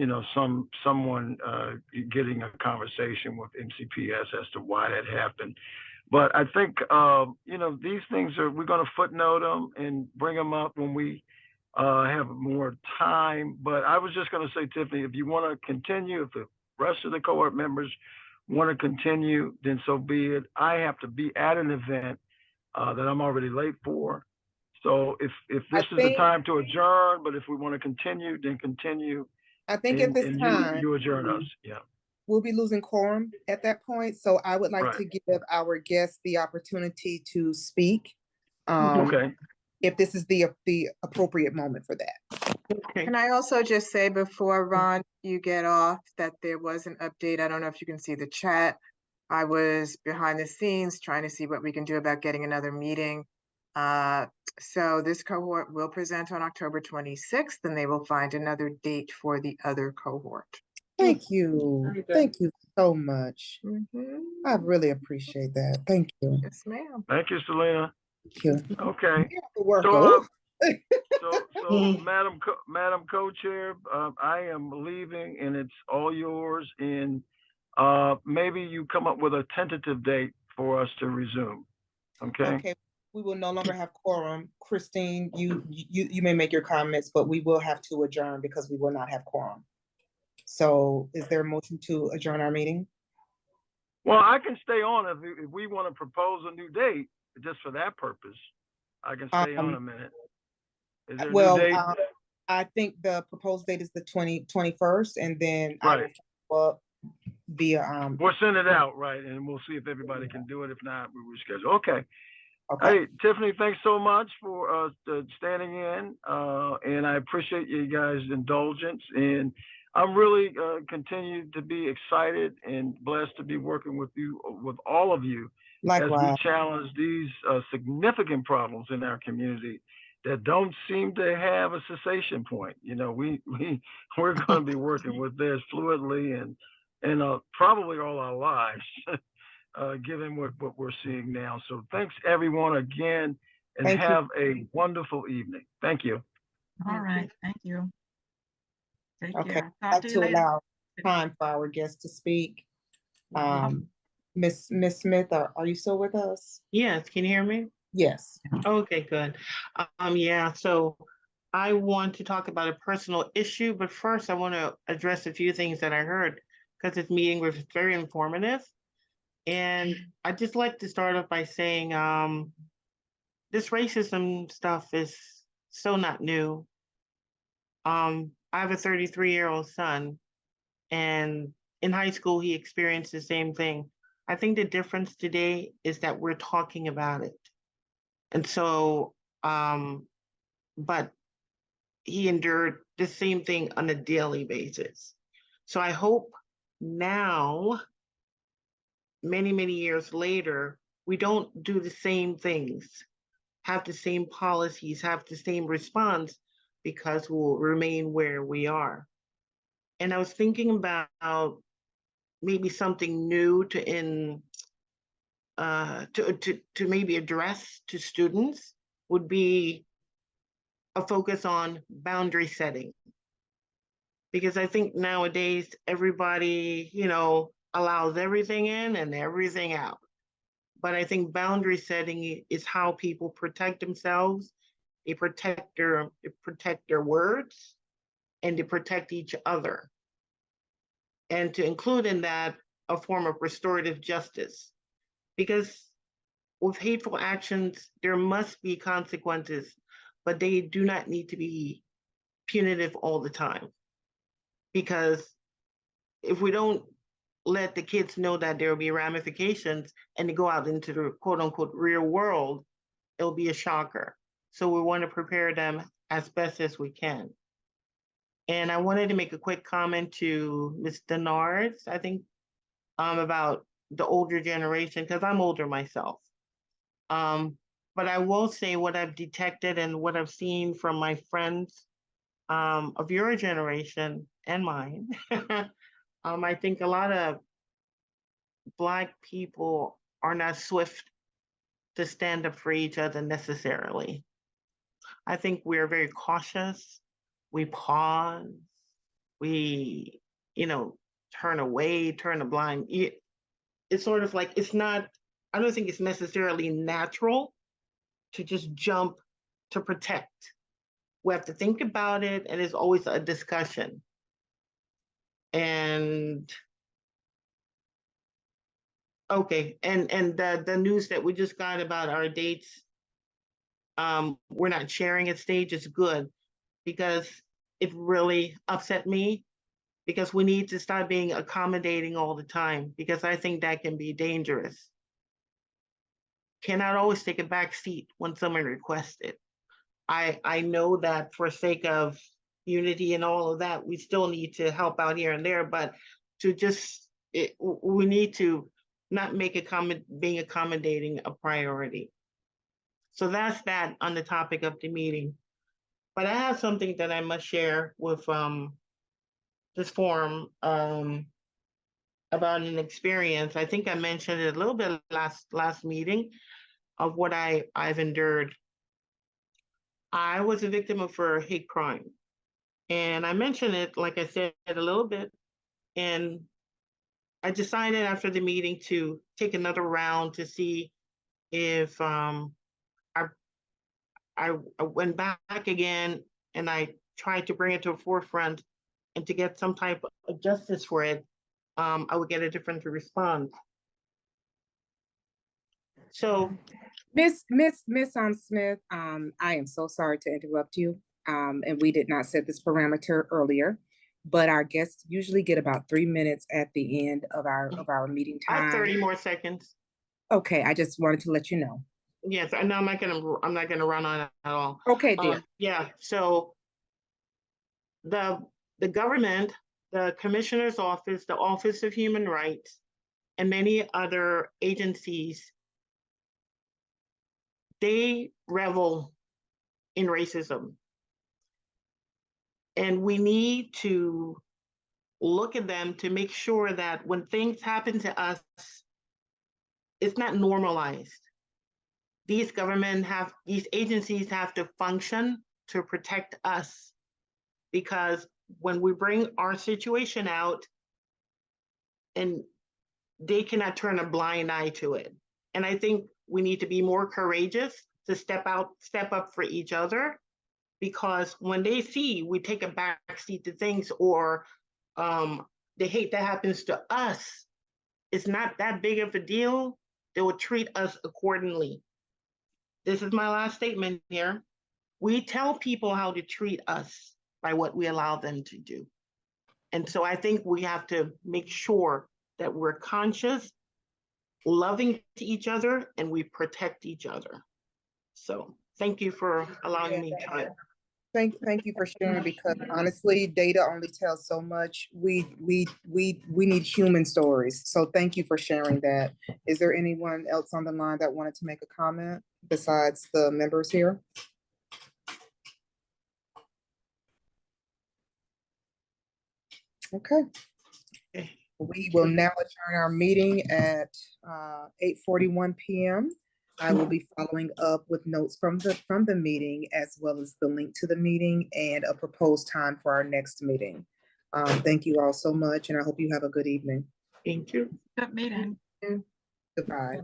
A: someone getting a conversation with MCPS as to why that happened. But I think these things we're going to footnote them and bring them up when we have more time. But I was just going to say, Tiffany, if you want to continue, if the rest of the cohort members want to continue, then so be it. I have to be at an event that I'm already late for. So if this is the time to adjourn, but if we want to continue, then continue.
B: I think at this time,
A: you adjourn us. Yeah.
B: we'll be losing quorum at that point. So I would like
A: Right.
B: to give our guests the opportunity to speak.
A: Okay.
B: If this is the appropriate moment for that.
F: Okay.
E: Can I also just say before, Ron, you get off, that there was an update. I don't know if you can see the chat. I was behind the scenes trying to see what we can do about getting another meeting. So this cohort will present on October 26th, and they will find another date for the other cohort.
B: Thank you. Thank you so much.
E: Mhm.
B: I really appreciate that. Thank you.
E: Yes, ma'am.
A: Thank you, Selena.
B: Thank you.
A: Okay.
B: You have to work
A: So,
B: off.
A: so Madam Co-Chair, I am leaving, and it's all yours. And maybe you come up with a tentative date for us to resume. Okay.
B: Okay. We will no longer have quorum. Christine, you may make your comments, but we will have to adjourn because we will not have quorum. So is there a motion to adjourn our meeting?
A: Well, I can stay on if we want to propose a new date just for that purpose. I can stay on a minute. Is there a new date?
B: I think the proposed date is the 21st, and then I will
A: Right.
B: follow up via
A: We'll send it out, right, and we'll see if everybody can do it. If not, we reschedule. Okay.
B: okay.
A: Hey, Tiffany, thanks so much for standing in, and I appreciate you guys' indulgence. And I'm really continue to be excited and blessed to be working with you, with all of you, as we challenge these significant problems in our community that don't seem to have a cessation point. We're going to be working with this fluidly and probably all our lives. Given what we're seeing now. So thanks everyone again, and have a wonderful evening. Thank you.
C: All right, thank you. Take care.
B: I
C: Talk
B: have
C: to you
B: to
C: later.
B: allow time for our guests to speak. Miss Smith, are you still with us?
F: Yes, can you hear me?
B: Yes.
F: Okay, good. Yeah, so I want to talk about a personal issue, but first I want to address a few things that I heard, because this meeting was very informative. And I'd just like to start off by saying this racism stuff is so not new. I have a 33-year-old son, and in high school, he experienced the same thing. I think the difference today is that we're talking about it. And so, but he endured the same thing on a daily basis. So I hope now, many, many years later, we don't do the same things, have the same policies, have the same response, because we'll remain where we are. And I was thinking about maybe something new to maybe address to students would be a focus on boundary setting. Because I think nowadays everybody, allows everything in and everything out. But I think boundary setting is how people protect themselves, they protect their words, and to protect each other. And to include in that a form of restorative justice. Because with hateful actions, there must be consequences, but they do not need to be punitive all the time. Because if we don't let the kids know that there will be ramifications and to go out into the quote unquote real world, it'll be a shocker. So we want to prepare them as best as we can. And I wanted to make a quick comment to Ms. Denards, I think, about the older generation, because I'm older myself. But I will say what I've detected and what I've seen from my friends of your generation and mine. I think a lot of Black people are not swift to stand up for each other necessarily. I think we're very cautious. We pause. We, turn away, turn a blind. It's sort of like, it's not, I don't think it's necessarily natural to just jump to protect. We have to think about it, and it's always a discussion. And okay, and the news that we just got about our dates, we're not sharing at stage is good, because it really upset me, because we need to start being accommodating all the time, because I think that can be dangerous. Cannot always take a back seat when someone requests it. I know that for sake of unity and all of that, we still need to help out here and there, but we need to not make being accommodating a priority. So that's that on the topic of the meeting. But I have something that I must share with this forum about an experience. I think I mentioned it a little bit last meeting of what I've endured. I was a victim of a hate crime. And I mentioned it, like I said, a little bit. And I decided after the meeting to take another round to see if I went back again, and I tried to bring it to a forefront and to get some type of justice for it, I would get a different response. So
B: Miss Smith, I am so sorry to interrupt you. And we did not set this parameter earlier, but our guests usually get about 3 minutes at the end of our meeting time.
F: I have 30 more seconds.
B: Okay, I just wanted to let you know.
F: Yes, I know I'm not gonna run on at all.
B: Okay, dear.
F: Yeah, so the government, the Commissioner's Office, the Office of Human Rights, and many other agencies, they revel in racism. And we need to look at them to make sure that when things happen to us, it's not normalized. These agencies have to function to protect us, because when we bring our situation out, and they cannot turn a blind eye to it. And I think we need to be more courageous to step up for each other, because when they see we take a back seat to things, or the hate that happens to us, it's not that big of a deal, they will treat us accordingly. This is my last statement here. We tell people how to treat us by what we allow them to do. And so I think we have to make sure that we're conscious, loving to each other, and we protect each other. So thank you for allowing me time.
B: Thank you for sharing, because honestly, data only tells so much. We need human stories. So thank you for sharing that. Is there anyone else on the line that wanted to make a comment besides the members here? Okay. We will now adjourn our meeting at 8:41 p.m. I will be following up with notes from the meeting, as well as the link to the meeting and a proposed time for our next meeting. Thank you all so much, and I hope you have a good evening.
F: Thank you.
C: Good meeting.
B: Goodbye.